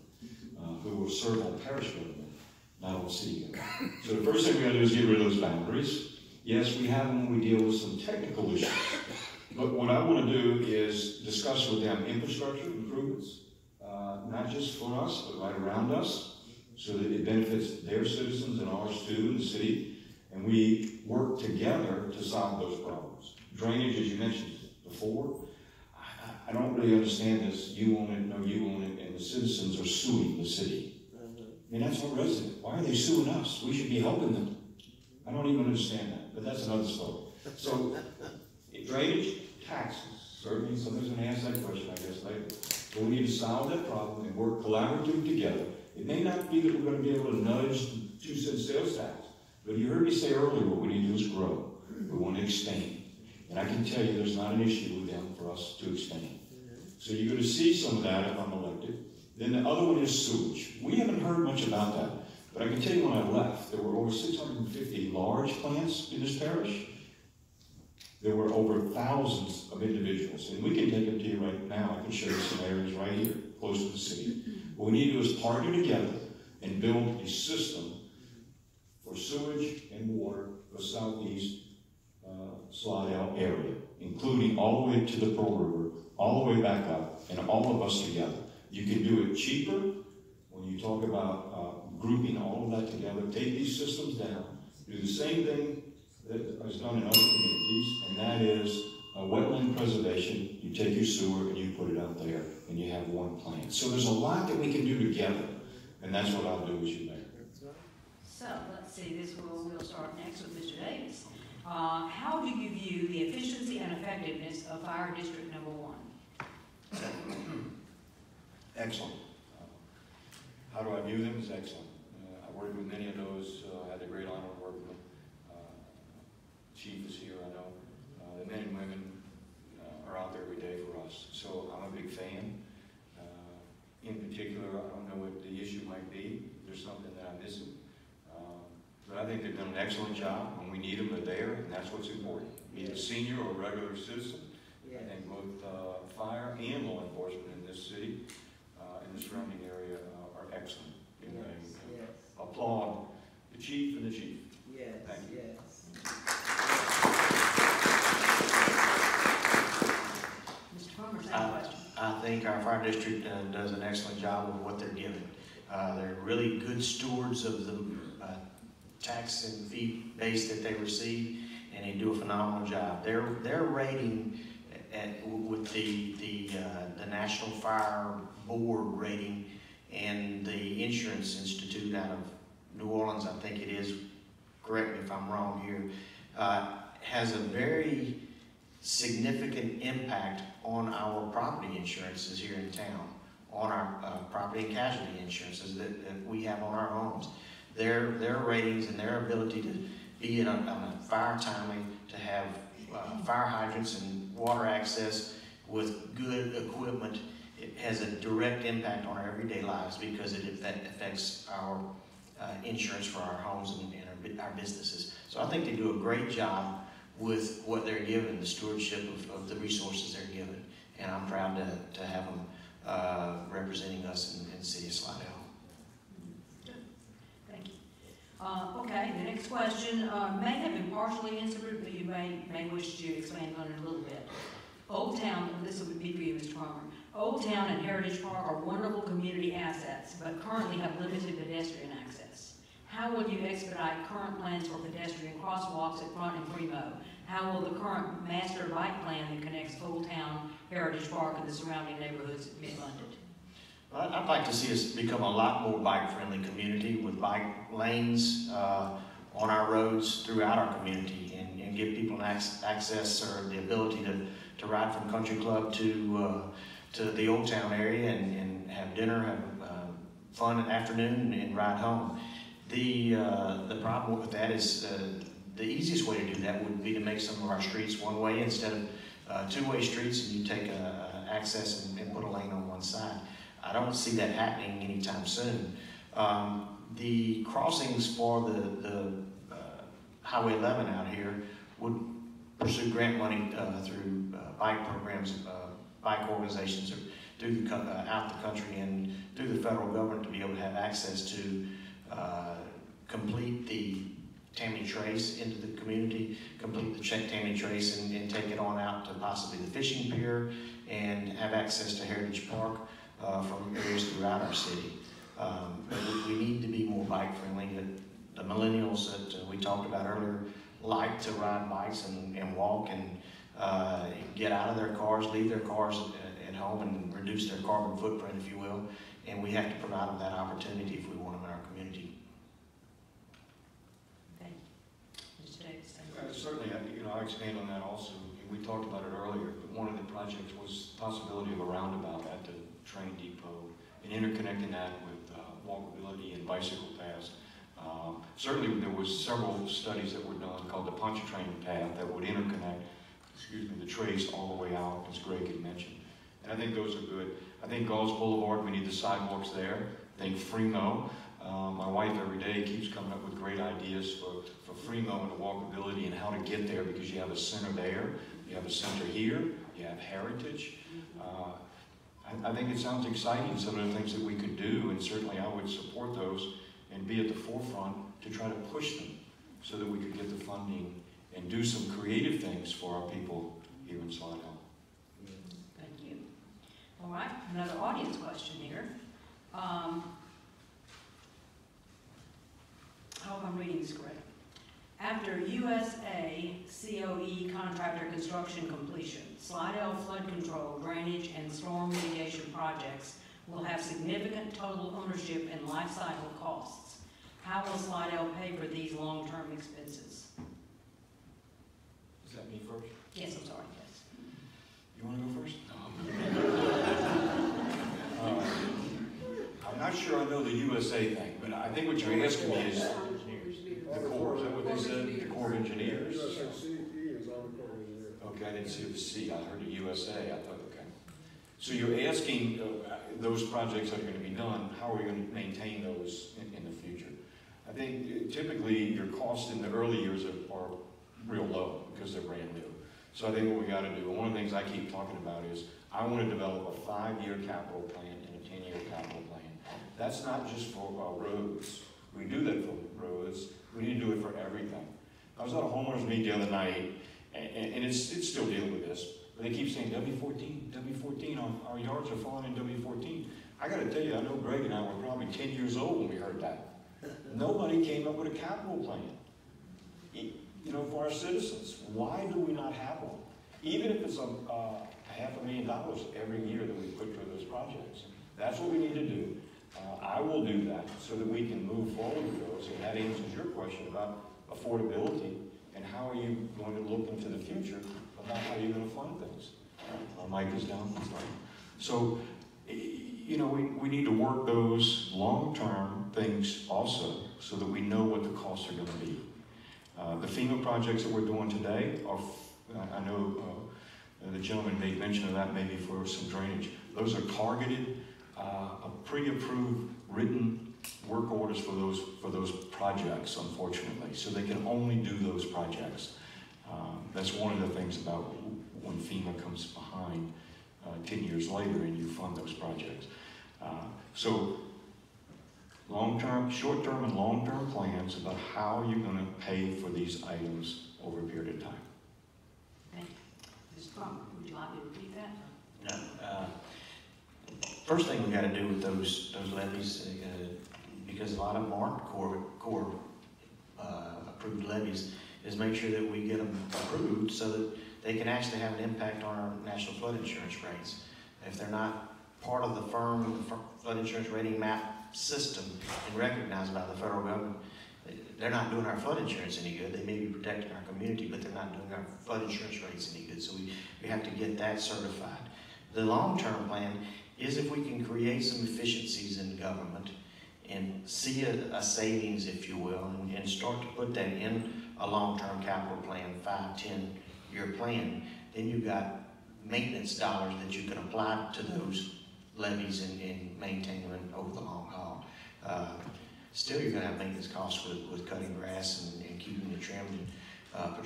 who will serve on parish government, not on city government. So the first thing we're going to do is get rid of those boundaries. Yes, we have them when we deal with some technical issues. But what I want to do is discuss with them infrastructure improvements, not just for us, but right around us, so that it benefits their citizens and ours too in the city. And we work together to solve those problems. Drainage, as you mentioned before, I don't really understand this. You own it, no, you own it, and the citizens are suing the city. I mean, that's our resident. Why are they suing us? We should be helping them. I don't even understand that, but that's another story. So, drainage, taxes. Certainly, somebody's going to ask that question, I guess, later. So we need to solve that problem and work collaboratively together. It may not be that we're going to be able to nudge the 2-cent sales tax, but you heard me say earlier what we need to do is grow. We want to expand. And I can tell you there's not an issue with them for us to expand. So you're going to see some of that if I'm elected. Then the other one is sewage. We haven't heard much about that. But I can tell you when I left, there were over 650 large plants in this parish. There were over thousands of individuals. And we can take them to you right now. I can show you some areas right here, close to the city. What we need to do is partner together and build a system for sewage and water for the southeast Slidell area, including all the way to the Pearl River, all the way back up, and all of us together. You can do it cheaper when you talk about grouping all of that together. Take these systems down, do the same thing that is done in other communities, and that is wetland preservation. You take your sewer and you put it out there, and you have one plant. So there's a lot that we can do together, and that's what I'll do as your mayor. So let's see, we'll start next with Mr. Davis. How do you view the efficiency and effectiveness of Fire District Number 1? Excellent. How do I view them as excellent? I worked with many of those. I had the great honor of working with Chief is here, I know. The men and women are out there every day for us. So I'm a big fan. In particular, I don't know what the issue might be. There's something that I'm missing. But I think they've done an excellent job. When we need them, they're there, and that's what's important. Be it a senior or a regular citizen. I think both fire and law enforcement in this city and the surrounding area are excellent. And I applaud the chief and the chief. Yes. Thank you. Yes. Mr. Cromer, same question. I think our fire district does an excellent job of what they're given. They're really good stewards of the tax and fee base that they receive, and they do a phenomenal job. Their rating with the National Fire Board rating and the Insurance Institute out of New Orleans, I think it is, correct me if I'm wrong here, has a very significant impact on our property insurances here in town, on our property and casualty insurances that we have on our homes. Their ratings and their ability to be on a fire timely, to have fire hydrants and water access with good equipment, it has a direct impact on our everyday lives because it affects our insurance for our homes and our businesses. So I think they do a great job with what they're given, the stewardship of the resources they're given, and I'm proud to have them representing us in the city of Slidell. Thank you. Okay, the next question may have been partially answered, but you may wish to expand on it a little bit. Old Town, this would be for you, Mr. Cromer. Old Town and Heritage Park are wonderful community assets, but currently have limited pedestrian access. How will you expedite current plans for pedestrian crosswalks at Front and Primo? How will the current master bike plan that connects Old Town, Heritage Park, and the surrounding neighborhoods be funded? I'd like to see us become a lot more bike-friendly community with bike lanes on our roads throughout our community, and give people access or the ability to ride from Country Club to the Old Town area and have dinner, have fun in the afternoon, and ride home. The problem with that is the easiest way to do that would be to make some of our streets one way instead of two-way streets, and you take access and put a lane on one side. I don't see that happening anytime soon. The crossings for the Highway 11 out here would pursue grant money through bike programs bike organizations through out the country and through the federal government to be able to have access to complete the Tammany Trace into the community, complete the Tammany Trace and take it on out to possibly the fishing pier and have access to Heritage Park from areas throughout our city. But we need to be more bike friendly. The millennials that we talked about earlier like to ride bikes and walk and get out of their cars, leave their cars at home and reduce their carbon footprint, if you will. And we have to provide them that opportunity if we want them in our community. Thank you. Mr. Davis. Certainly, I expand on that also. We talked about it earlier, but one of the projects was the possibility of a roundabout at the train depot and interconnecting that with walkability and bicycle paths. Certainly, there was several studies that were done called the Pontchartrain path that would interconnect, the trace all the way out, as Greg had mentioned. And I think those are good. I think Gauls Boulevard, we need the sidewalks there. I think Fremo, my wife every day keeps coming up with great ideas for Fremo and the walkability and how to get there, because you have a center there, you have a center here, you have Heritage. I think it sounds exciting, some of the things that we could do, and certainly I would support those and be at the forefront to try to push them so that we could get the funding and do some creative things for our people here in Slidell. Thank you. All right, another audience question here. I hope I'm reading this correct. After USA COE contractor construction completion, Slidell flood control, drainage, and storm mitigation projects will have significant total ownership and life cycle costs. How will Slidell pay for these long-term expenses? Is that me first? Yes, I'm sorry, yes. You want to go first? No. I'm not sure I know the USA thing, but I think what you're asking me is the Corps. Is that what they said? The Corps of Engineers? Okay, I didn't see the C. I heard the USA. I thought, okay. So you're asking those projects that are going to be done, how are we going to maintain those in the future? I think typically your costs in the early years are real low because they're brand new. So I think what we got to do, and one of the things I keep talking about is I want to develop a 5-year capital plan and a 10-year capital plan. That's not just for our roads. We do that for roads. We need to do it for everything. I was at a homeowners meeting the other night, and it's still dealing with this, but they keep saying W14, W14, our yards are falling in W14. I got to tell you, I know Greg and I were probably 10 years old when we heard that. Nobody came up with a capital plan, for our citizens. Why do we not have one? Even if it's $500,000 every year that we put for those projects. That's what we need to do. I will do that so that we can move forward with those, and that answers your question about affordability and how are you going to look into the future about how you're going to fund things. My mic is down. So, we need to work those long-term things also so that we know what the costs are going to be. The FEMA projects that we're doing today are, I know the gentleman made mention of that maybe for some drainage. Those are targeted, pre-approved written work orders for those projects, unfortunately. So they can only do those projects. That's one of the things about when FEMA comes behind 10 years later and you fund those projects. So short-term and long-term plans about how you're going to pay for these items over a period of time. Thank you. Mr. Cromer, would you like me to repeat that? No. First thing we got to do with those levies, because a lot of them aren't core approved levies, is make sure that we get them approved so that they can actually have an impact on our national flood insurance rates. If they're not part of the flood insurance rating map system and recognized by the federal government, they're not doing our flood insurance any good. They may be protecting our community, but they're not doing our flood insurance rates any good. So we have to get that certified. The long-term plan is if we can create some efficiencies in government and see a savings, if you will, and start to put that in a long-term capital plan, 5-10-year plan, then you've got maintenance dollars that you can apply to those levies and maintain them over the long haul. Still, you're going to have maintenance costs with cutting grass and keeping them trimmed and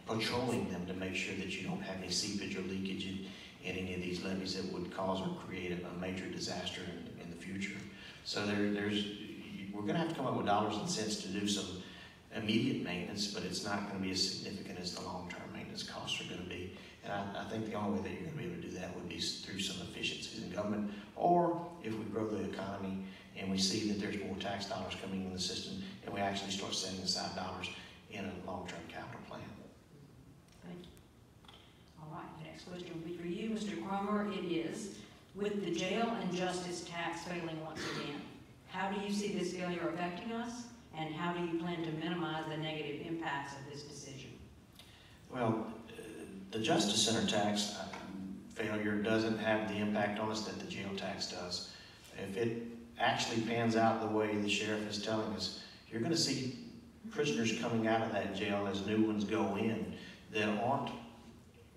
patrolling them to make sure that you don't have any seepage or leakage in any of these levies that would cause or create a major disaster in the future. So we're going to have to come up with dollars and cents to do some immediate maintenance, but it's not going to be as significant as the long-term maintenance costs are going to be. And I think the only way that you're going to be able to do that would be through some efficiencies in government, or if we grow the economy and we see that there's more tax dollars coming in the system, and we actually start setting aside dollars in a long-term capital plan. Thank you. All right, the next question will be for you, Mr. Cromer. It is, with the jail and justice tax failing once again, how do you see this failure affecting us, and how do you plan to minimize the negative impacts of this decision? Well, the Justice Center tax failure doesn't have the impact on us that the jail tax does. If it actually pans out the way the sheriff is telling us, you're going to see prisoners coming out of that jail as new ones go in that aren't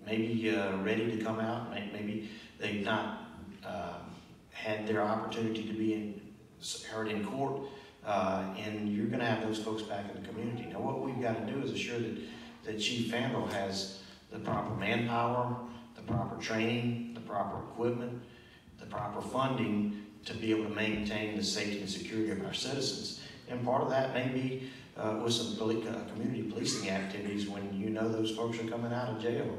maybe ready to come out. Maybe they've not had their opportunity to be heard in court, and you're going to have those folks back in the community. Now, what we've got to do is assure that Chief Vandal has the proper manpower, the proper training, the proper equipment, the proper funding to be able to maintain the safety and security of our citizens. And part of that may be with some community policing activities when you know those folks are coming out of jail,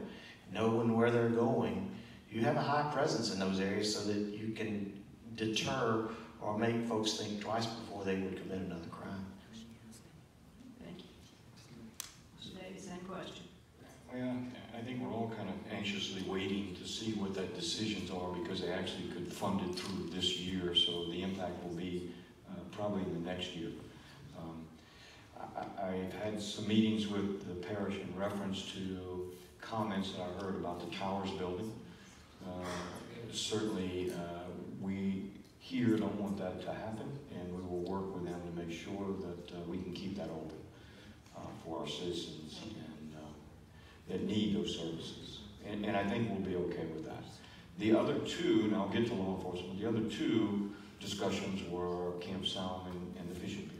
knowing where they're going. You have a high presence in those areas so that you can deter or make folks think twice before they would commit another crime. Thank you. Mr. Davis, same question. Well, I think we're all kind of anxiously waiting to see what that decisions are, because they actually could fund it through this year, so the impact will be probably in the next year. I've had some meetings with the parish in reference to comments that I heard about the Towers building. Certainly, we here don't want that to happen, and we will work with them to make sure that we can keep that open for our citizens and that need those services. And I think we'll be okay with that. The other two, and I'll get to law enforcement, the other two discussions were Camp Salmon and the fishing pier.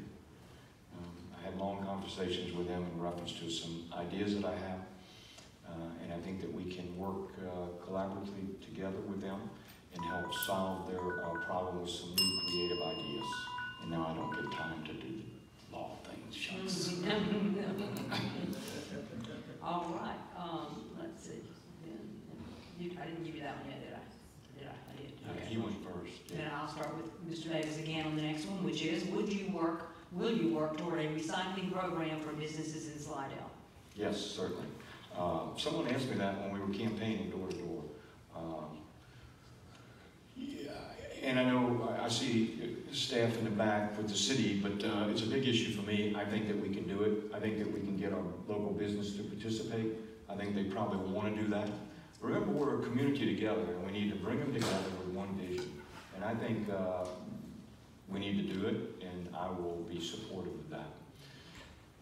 I had long conversations with them in reference to some ideas that I have, and I think that we can work collaboratively together with them and help solve their problem with some new creative ideas. And now I don't get time to do the law things, shucks. All right, let's see. I didn't give you that one yet, did I? Did I? I did. Okay. He went first. Yeah. Then I'll start with Mr. Davis again on the next one, which is, will you work toward a recycling program for businesses in Slidell? Yes, certainly. Someone asked me that when we were campaigning door to door. Yeah, and I know I see staff in the back with the city, but it's a big issue for me. I think that we can do it. I think that we can get our local business to participate. I think they probably want to do that. Remember, we're a community together, and we need to bring them together with one vision. And I think we need to do it, and I will be supportive of that.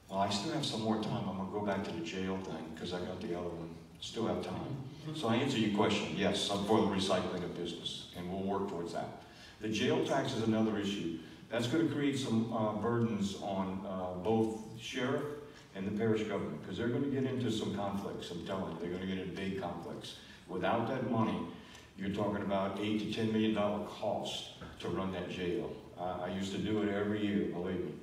Well, I still have some more time. I'm going to go back to the jail thing, because I got the other one. Still have time. So I answer your question. Yes, I'm for the recycling of business, and we'll work towards that. The jail tax is another issue. That's going to create some burdens on both sheriff and the parish government, because they're going to get into some conflicts. I'm telling you, they're going to get into big conflicts. Without that money, you're talking about $8 to $10 million cost to run that jail. I used to do it every year, believe me.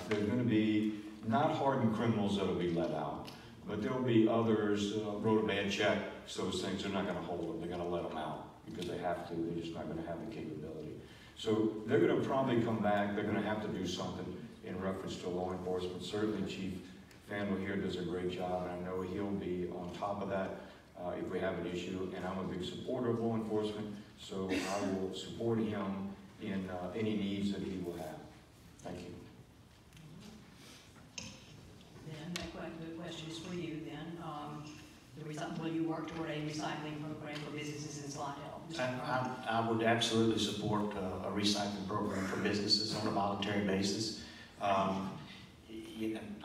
There's going to be not hardened criminals that will be let out, but there will be others wrote a bad check, so those things, they're not going to hold them. They're going to let them out because they have to. They're just not going to have the capability. So they're going to probably come back. They're going to have to do something in reference to law enforcement. Certainly Chief Vandal here does a great job, and I know he'll be on top of that if we have an issue. And I'm a big supporter of law enforcement, so I will support him in any needs that he will have. Thank you. Then the question is for you then. Will you work toward a recycling program for businesses in Slidell? I would absolutely support a recycling program for businesses on a voluntary basis. I'm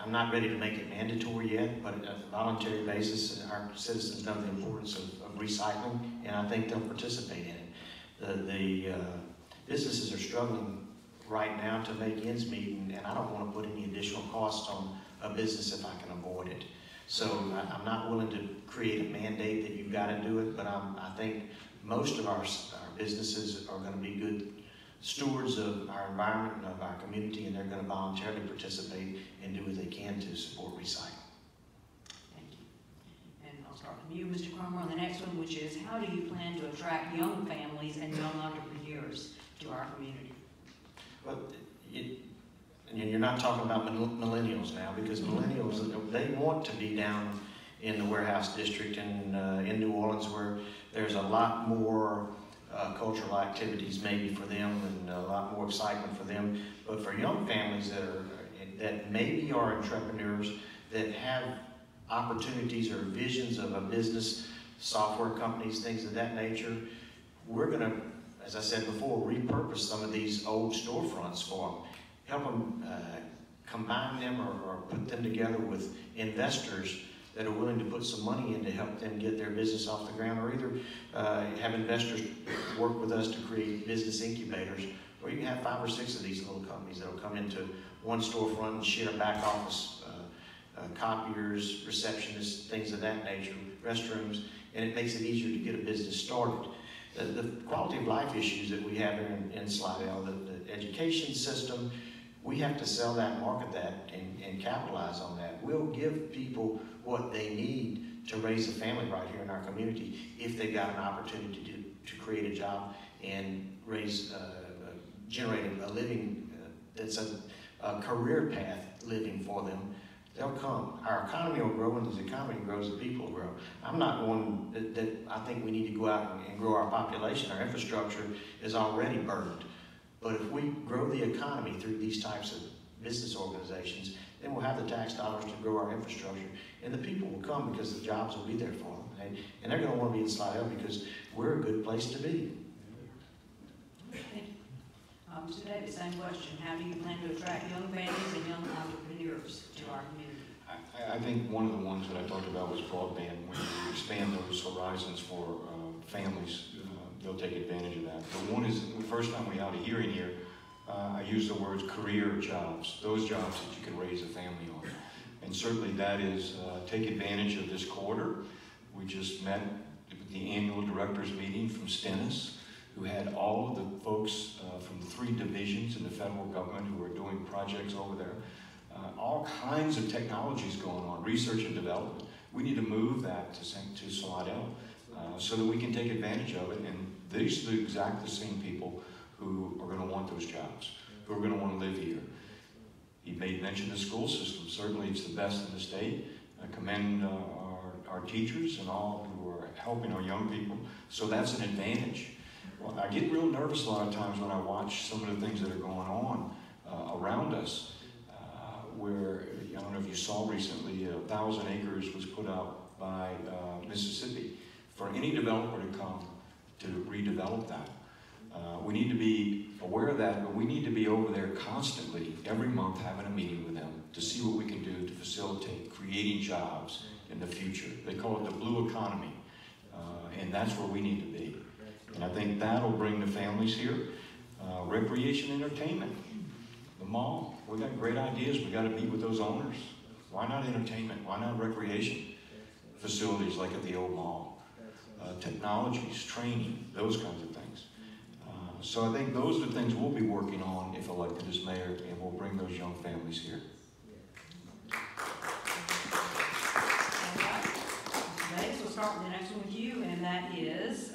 not ready to make it mandatory yet, but on a voluntary basis, our citizens know the importance of recycling, and I think they'll participate in it. The businesses are struggling right now to make ends meet, and I don't want to put any additional costs on a business if I can avoid it. So I'm not willing to create a mandate that you've got to do it, but I think most of our businesses are going to be good stewards of our environment and of our community, and they're going to voluntarily participate and do what they can to support recycling. Thank you. And I'll start with you, Mr. Cromer, on the next one, which is how do you plan to attract young families and young entrepreneurs to our community? Well, and you're not talking about millennials now, because millennials, they want to be down in the warehouse district and in New Orleans, where there's a lot more cultural activities maybe for them and a lot more excitement for them. But for young families that maybe are entrepreneurs, that have opportunities or visions of a business, software companies, things of that nature, we're going to, as I said before, repurpose some of these old storefronts for them. Help them combine them or put them together with investors that are willing to put some money in to help them get their business off the ground, or either have investors work with us to create business incubators, where you can have 5 or 6 of these little companies that will come into one storefront and share back office, copiers, receptionists, things of that nature, restrooms, and it makes it easier to get a business started. The quality of life issues that we have here in Slidell, the education system, we have to sell that, market that, and capitalize on that. We'll give people what they need to raise a family right here in our community if they've got an opportunity to create a job and generate a living that's a career path living for them. They'll come. Our economy will grow, and as the economy grows, the people will grow. I'm not one that I think we need to go out and grow our population. Our infrastructure is already burdened. But if we grow the economy through these types of business organizations, then we'll have the tax dollars to grow our infrastructure, and the people will come because the jobs will be there for them. And they're going to want to be in Slidell because we're a good place to be. Thank you. Mr. Davis, same question. How do you plan to attract young families and young entrepreneurs to our community? I think one of the ones that I talked about was broadband. When you expand those horizons for families, they'll take advantage of that. But one is, the first time we had a hearing here, I used the words career jobs, those jobs that you can raise a family on. And certainly that is, take advantage of this quarter. We just met with the annual directors meeting from Stennis, who had all of the folks from the 3 divisions in the federal government who are doing projects over there. All kinds of technologies going on, research and development. We need to move that to Slidell so that we can take advantage of it. And these are the same people who are going to want those jobs, who are going to want to live here. He made mention of the school system. Certainly it's the best in the state. I commend our teachers and all who are helping our young people. So that's an advantage. Well, I get real nervous a lot of times when I watch some of the things that are going on around us, where, I don't know if you saw recently, 1,000 acres was put out by Mississippi for any developer to come to redevelop that. We need to be aware of that, but we need to be over there constantly, every month, having a meeting with them to see what we can do to facilitate creating jobs in the future. They call it the blue economy, and that's where we need to be. And I think that'll bring the families here. Recreation, entertainment, the mall. We got great ideas. We got to meet with those owners. Why not entertainment? Why not recreation facilities like at the old mall? Technologies, training, those kinds of things. So I think those are the things we'll be working on if elected as mayor, and we'll bring those young families here. Davis, we'll start with the next one with you, and that is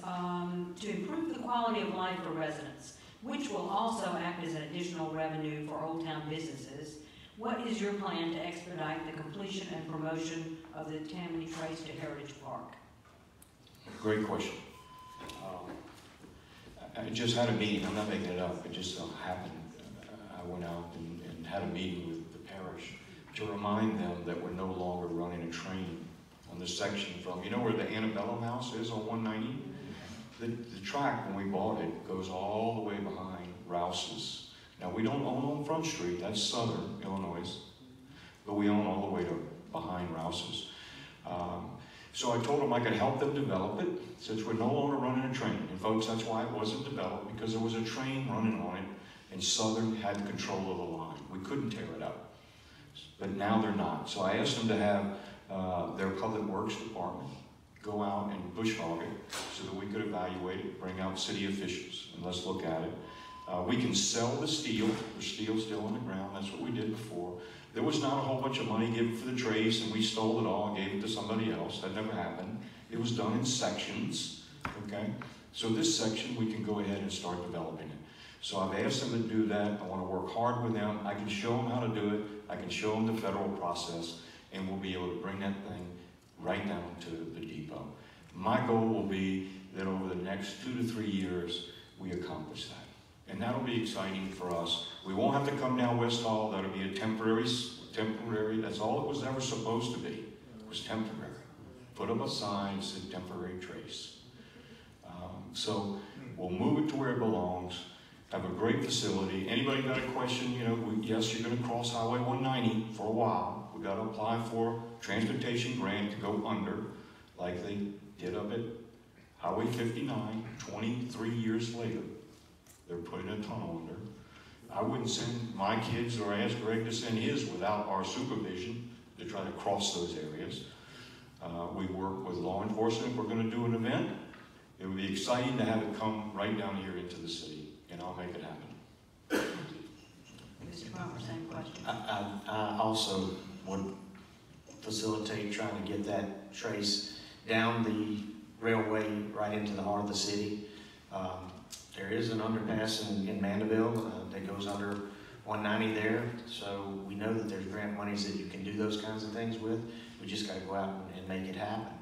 to improve the quality of life for residents, which will also act as an additional revenue for Old Town businesses. What is your plan to expedite the completion and promotion of the Tammany Trace to Heritage Park? Great question. I just had a meeting. I'm not making it up. It just so happened. I went out and had a meeting with the parish to remind them that we're no longer running a train on this section from, you know where the Antebellum House is on 190? The track, when we bought it, goes all the way behind Rouse's. Now, we don't own on Front Street. That's Southern Illinois. But we own all the way to behind Rouse's. So I told them I could help them develop it, since we're no longer running a train. And folks, that's why it wasn't developed, because there was a train running on it, and Southern had control of the line. We couldn't tear it up. But now they're not. So I asked them to have their public works department go out and bush hog it so that we could evaluate it, bring out city officials, and let's look at it. We can sell the steel. There's steel still on the ground. That's what we did before. There was not a whole bunch of money given for the trace, and we stole it all and gave it to somebody else. That never happened. It was done in sections, okay? So this section, we can go ahead and start developing it. So I've asked them to do that. I want to work hard with them. I can show them how to do it. I can show them the federal process, and we'll be able to bring that thing right down to the depot. My goal will be that over the next 2 to 3 years, we accomplish that. And that'll be exciting for us. We won't have to come down West Hall. That'll be a temporary, that's all it was ever supposed to be, was temporary. Put up a sign that said temporary trace. So we'll move it to where it belongs, have a great facility. Anybody got a question? You know, yes, you're gonna cross Highway 190 for a while. We gotta apply for transportation grant to go under, like they did up at Highway 59, 23 years later. They're putting a tunnel under. I wouldn't send my kids or ask Greg to send his without our supervision to try to cross those areas. We work with law enforcement if we're going to do an event. It would be exciting to have it come right down here into the city, and I'll make it happen. Mr. Cromer, same question. I also would facilitate trying to get that trace down the railway right into the heart of the city. There is an underpass in Mandeville that goes under 190 there, so we know that there's grant monies that you can do those kinds of things with. We just got to go out and make it happen.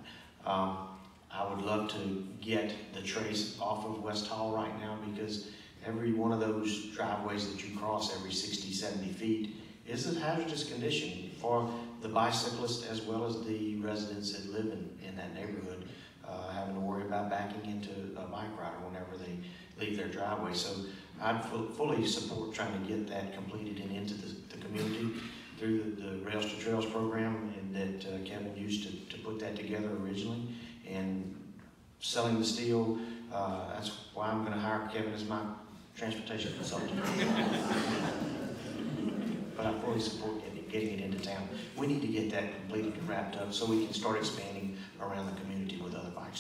I would love to get the trace off of West Hall right now, because every one of those driveways that you cross every 60, 70 feet is a hazardous condition for the bicyclists as well as the residents that live in that neighborhood, having to worry about backing into a bike rider whenever they leave their driveway. So I'd fully support trying to get that completed and into the community through the Rails to Trails program, and that Kevin used to put that together originally. And selling the steel, that's why I'm going to hire Kevin as my transportation consultant. But I fully support getting it into town. We need to get that completed and wrapped up so we can start expanding around the community with other bike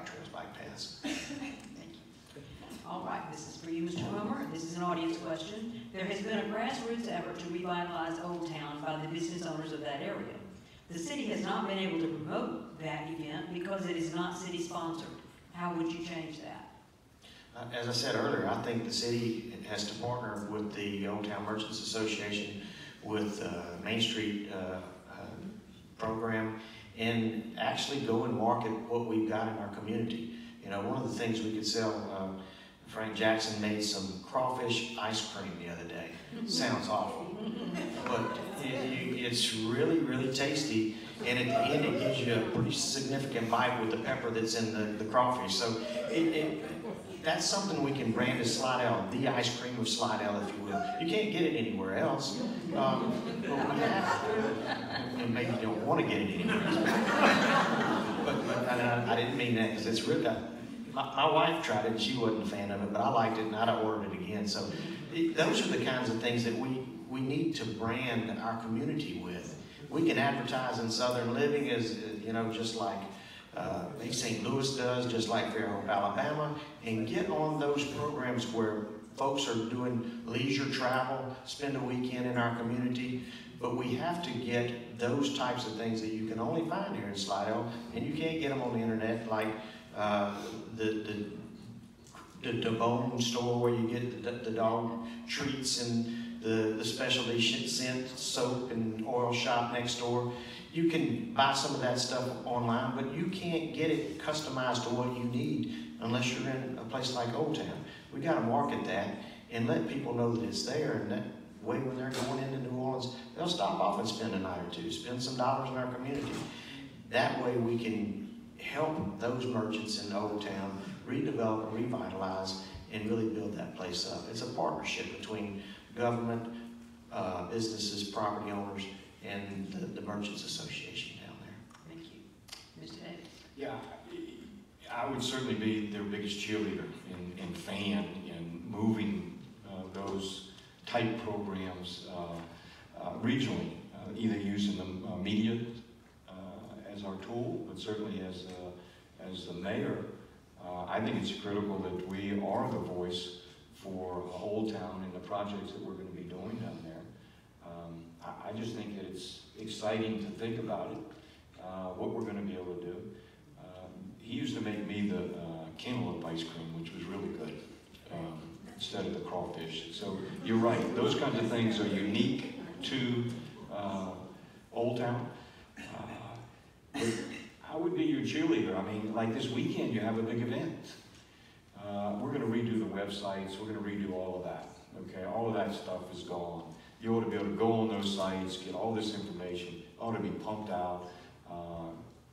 trails, bike paths. Thank you. All right, this is for you, Mr. Cromer. This is an audience question. There has been a grassroots effort to revitalize Old Town by the business owners of that area. The city has not been able to promote that event because it is not city sponsored. How would you change that? As I said earlier, I think the city has to partner with the Old Town Merchants Association, with Main Street program, and actually go and market what we've got in our community. You know, one of the things we could sell, Frank Jackson made some crawfish ice cream the other day. Sounds awful, but it's really, really tasty, and at the end it gives you a pretty significant bite with the pepper that's in the crawfish. So that's something we can brand as Slidell, the ice cream of Slidell, if you will. You can't get it anywhere else, but we have to, and maybe you don't want to get it anywhere else. But I didn't mean that, because it's really, my wife tried it and she wasn't a fan of it, but I liked it and I'd ordered it again. So those are the kinds of things that we need to brand our community with. We can advertise in Southern Living as, you know, just like St. Louis does, just like Fairhope, Alabama, and get on those programs where folks are doing leisure travel, spend a weekend in our community. But we have to get those types of things that you can only find here in Slidell, and you can't get them on the internet, like the bone store where you get the dog treats and the specialty scent soap and oil shop next door. You can buy some of that stuff online, but you can't get it customized to what you need unless you're in a place like Old Town. We got to market that and let people know that it's there, and that way when they're going into New Orleans, they'll stop off and spend a night or two, spend some dollars in our community. That way we can help those merchants in Old Town redevelop and revitalize and really build that place up. It's a partnership between government, businesses, property owners, and the Merchants Association down there. Thank you. Mr. Davis? Yeah, I would certainly be their biggest cheerleader and fan in moving those type programs regionally, either using the media as our tool, but certainly as the mayor, I think it's critical that we are the voice for Old Town and the projects that we're going to be doing down there. I just think that it's exciting to think about it, what we're going to be able to do. He used to make me the cantaloupe ice cream, which was really good, instead of the crawfish. So you're right, those kinds of things are unique to Old Town. But I would be your cheerleader. I mean, like this weekend, you have a big event. We're going to redo the websites. We're going to redo all of that. Okay, all of that stuff is gone. You ought to be able to go on those sites, get all this information. It ought to be pumped out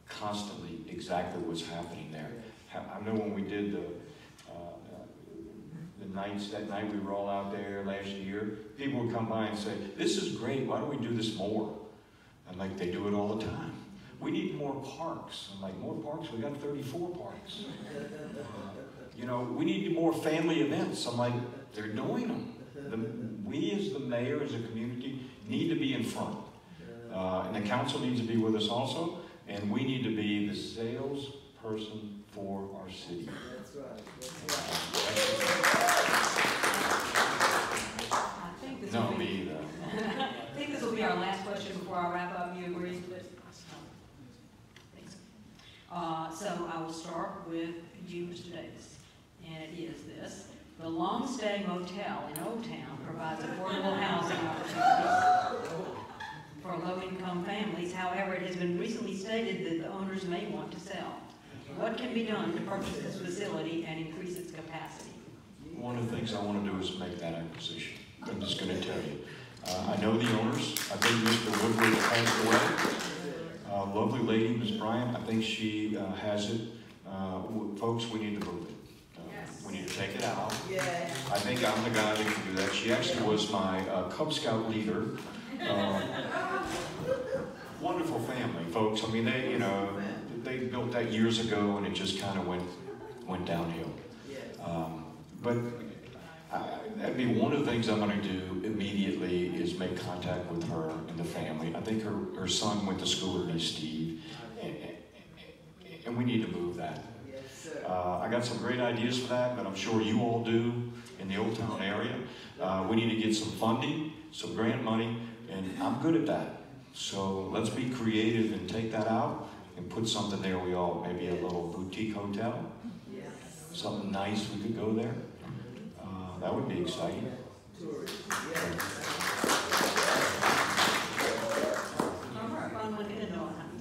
constantly, exactly what's happening there. I know when we did the nights, that night we were all out there last year, people would come by and say, "This is great. Why don't we do this more?" And like they do it all the time. We need more parks. I'm like, more parks? We got 34 parks. You know, we need more family events. I'm like, they're doing them. We as the mayor, as a community, need to be in front. And the council needs to be with us also. And we need to be the salesperson for our city. That's right. I think this No, will be, me either. I think this will be our last question before I wrap up. You agree? Thanks. So I will start with you, Mr. Davis. And it is this. The Longstay Motel in Old Town provides affordable housing opportunities for low-income families. However, it has been recently stated that the owners may want to sell. What can be done to purchase this facility and increase its capacity? One of the things I want to do is make that acquisition. I'm just going to tell you. I know the owners. I think Mr. Woodward passed away. Lovely lady, Ms. Bryant. I think she has it. Folks, we need to move it. We need to take it out. Yeah. I think I'm the guy that can do that. She actually was my Cub Scout leader. Wonderful family, folks. I mean, they built that years ago, and it just kind of went downhill. But that'd be one of the things I'm going to do immediately is make contact with her and the family. I think her son went to school with me, Steve, and we need to move that. I got some great ideas for that, but I'm sure you all do in the Old Town area. We need to get some funding, some grant money, and I'm good at that. So let's be creative and take that out and put something there we all, maybe a little boutique hotel, something nice we could go there. That would be exciting.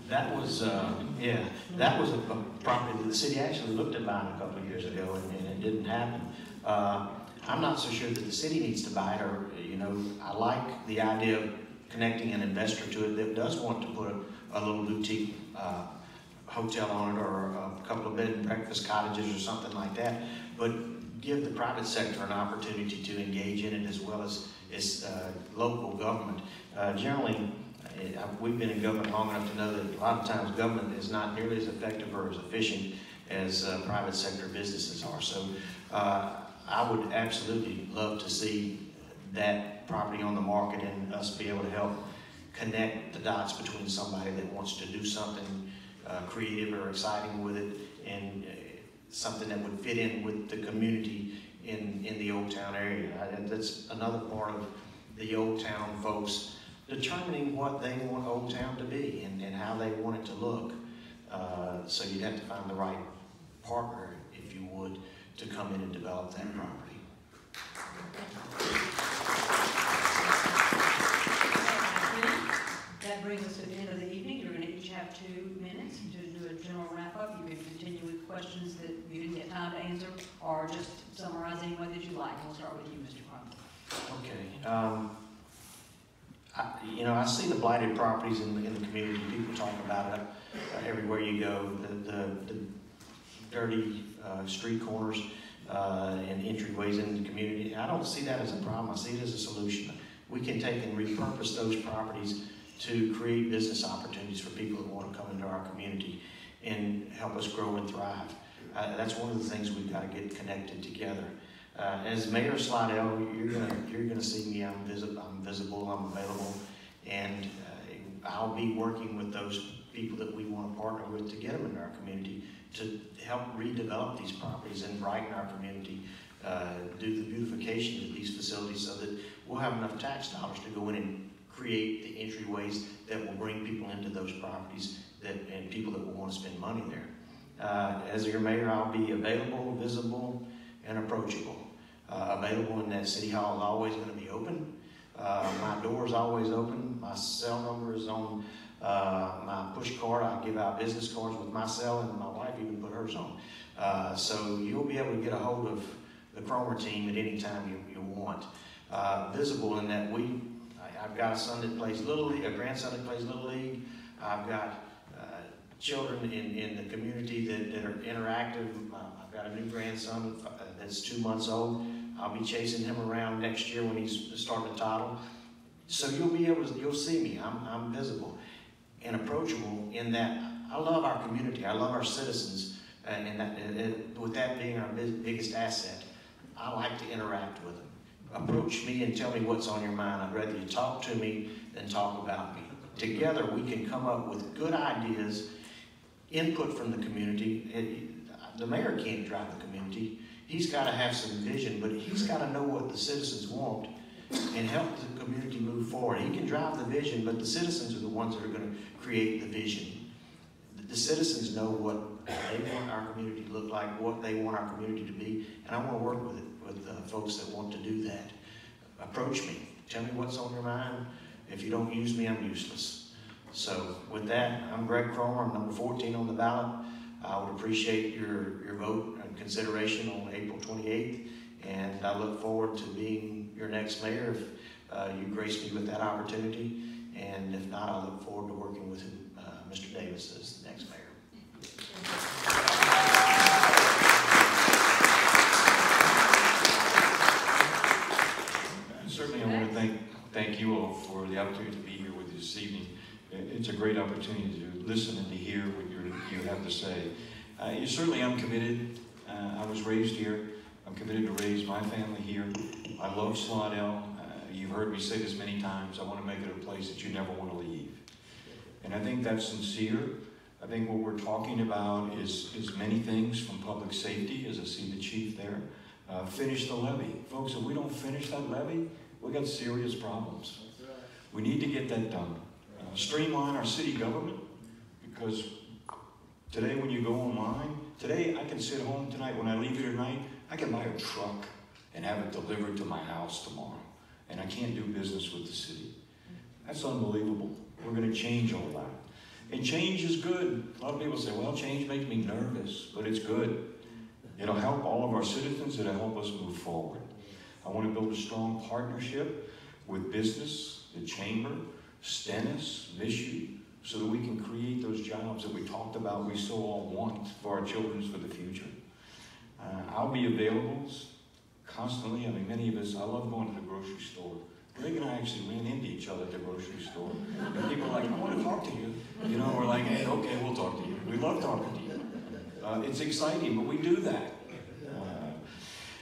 That was, that was a property that the city actually looked at buying a couple of years ago, and it didn't happen. I'm not so sure that the city needs to buy it, or, I like the idea of connecting an investor to it that does want to put a little boutique hotel on it, or a couple of bed and breakfast cottages or something like that, but give the private sector an opportunity to engage in it, as well as local government. Generally, we've been in government long enough to know that a lot of times government is not nearly as effective or as efficient as private sector businesses are. So I would absolutely love to see that property on the market and us be able to help connect the dots between somebody that wants to do something creative or exciting with it, and something that would fit in with the community in the Old Town area. That's another part of the Old Town folks determining what they want Old Town to be and how they want it to look. So you'd have to find the right partner, if you would, to come in and develop that property. That brings us to the end of the evening. You're going to each have 2 minutes to do a general wrap-up. You can continue with questions that you didn't get time to answer, or just summarize any way that you like. We'll start with you, Mr. Cromer. Okay. I see the blighted properties in the community. People talk about it everywhere you go. The dirty street corners and entryways in the community. I don't see that as a problem. I see it as a solution. We can take and repurpose those properties to create business opportunities for people that want to come into our community and help us grow and thrive. That's one of the things we've got to get connected together. As Mayor of Slidell, you're gonna see me. I'm visible. I'm available, and I'll I'll be working with those people that we want to partner with to get them into our community, to help redevelop these properties and brighten our community, do the beautification of these facilities so that we'll have enough tax dollars to go in and create the entryways that will bring people into those properties and people that will want to spend money there. As your mayor, I'll be available, visible, and approachable. Available in that City Hall is always going to be open. My door is always open. My cell number is on my push card. I give out business cards with my cell, and my wife even put hers on. So you'll be able to get a hold of the Cromer team at any time you want. Visible in that I've got a son that plays Little League, a grandson that plays Little League. I've got children in the community that are interactive. I've got a new grandson that's 2 months old. I'll be chasing him around next year when he's starting to toddle. So you'll see me. I'm visible and approachable in that I love our community. I love our citizens, and with that being our biggest asset, I like to interact with them. Approach me and tell me what's on your mind. I'd rather you talk to me than talk about me. Together we can come up with good ideas, input from the community. The mayor can't drive the community. He's got to have some vision, but he's got to know what the citizens want and help the community move forward. He can drive the vision, but the citizens are the ones that are going to create the vision. The citizens know what they want our community to look like, what they want our community to be, and I want to work with folks that want to do that. Approach me. Tell me what's on your mind. If you don't use me, I'm useless. So with that, I'm Greg Cromer. I'm number 14 on the ballot. I would appreciate your vote and consideration on April 28th, and I look forward to being your next mayor if you grace me with that opportunity, and if not, I look forward to working with Mr. Davis as the next mayor. Certainly, I want to thank you all for the opportunity to be here with you this evening. It's a great opportunity to listen and to hear what you have to say. Certainly, I'm committed. I was raised here. I'm committed to raise my family here. I love Slidell. You've heard me say this many times. I want to make it a place that you never want to leave. And I think that's sincere. I think what we're talking about is many things, from public safety, as I see the chief there. Finish the levee. Folks, if we don't finish that levee, we got serious problems. We need to get that done. Streamline our city government, because today when you go online, today I can sit home tonight, when I leave here tonight, I can buy a truck and have it delivered to my house tomorrow. And I can't do business with the city. That's unbelievable. We're going to change all that. And change is good. A lot of people say, well, change makes me nervous, but it's good. It'll help all of our citizens. It'll help us move forward. I want to build a strong partnership with business, the chamber, Stennis, Vishu, so that we can create those jobs that we talked about we so all want for our children for the future. I'll be available constantly. I mean, many of us, I love going to the grocery store. Greg and I actually ran into each other at the grocery store. And people are like, I want to talk to you. You know, we're like, hey, okay, we'll talk to you. We love talking to you. It's exciting, but we do that.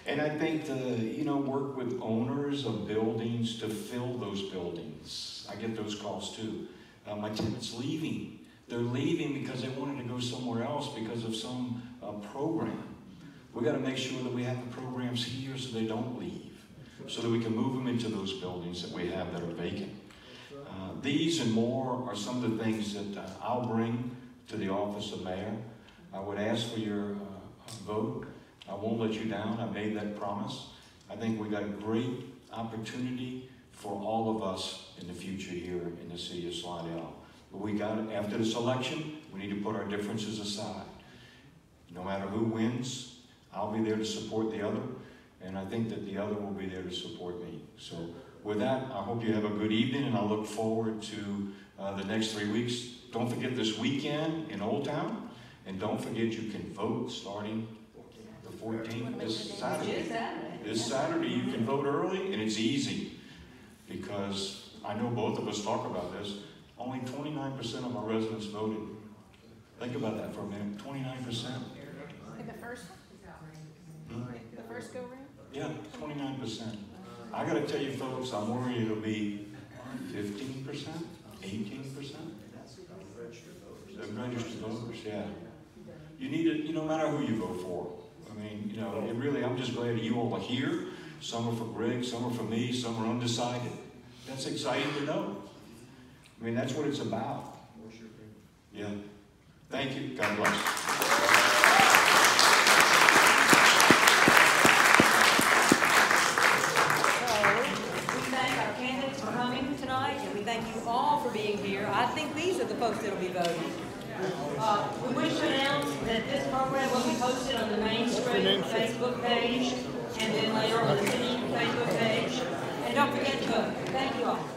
And I think work with owners of buildings to fill those buildings. I get those calls too. My tenant's leaving. They're leaving because they wanted to go somewhere else because of some program. We got to make sure that we have the programs here so they don't leave, so that we can move them into those buildings that we have that are vacant. These and more are some of the things that I'll bring to the office of mayor. I would ask for your vote. I won't let you down. I made that promise. I think we got a great opportunity for all of us in the future here in the city of Slidell. But we got it. After this election, we need to put our differences aside. No matter who wins, I'll be there to support the other, and I think that the other will be there to support me. So with that, I hope you have a good evening, and I look forward to the next 3 weeks. Don't forget this weekend in Old Town, and don't forget you can vote starting the 14th, this Saturday. This Saturday you can vote early, and it's easy, because I know both of us talk about this. Only 29% of our residents voted. Think about that for a minute. 29%. In the first one? The first go round? Yeah, 29%. I got to tell you, folks, I'm worried it'll be 15%, 18%. The registered voters, yeah. You need it, no matter who you vote for. I mean, it really, I'm just glad that you all are here. Some are for Greg, some are for me, some are undecided. That's exciting to know. I mean, that's what it's about. Yeah. Thank you. God bless. Tonight, and we thank you all for being here. I think these are the folks that will be voting. We wish to announce that this program will be posted on the Main Street Facebook page, and then later on the Cindi Facebook page. And don't forget to vote. Thank you all.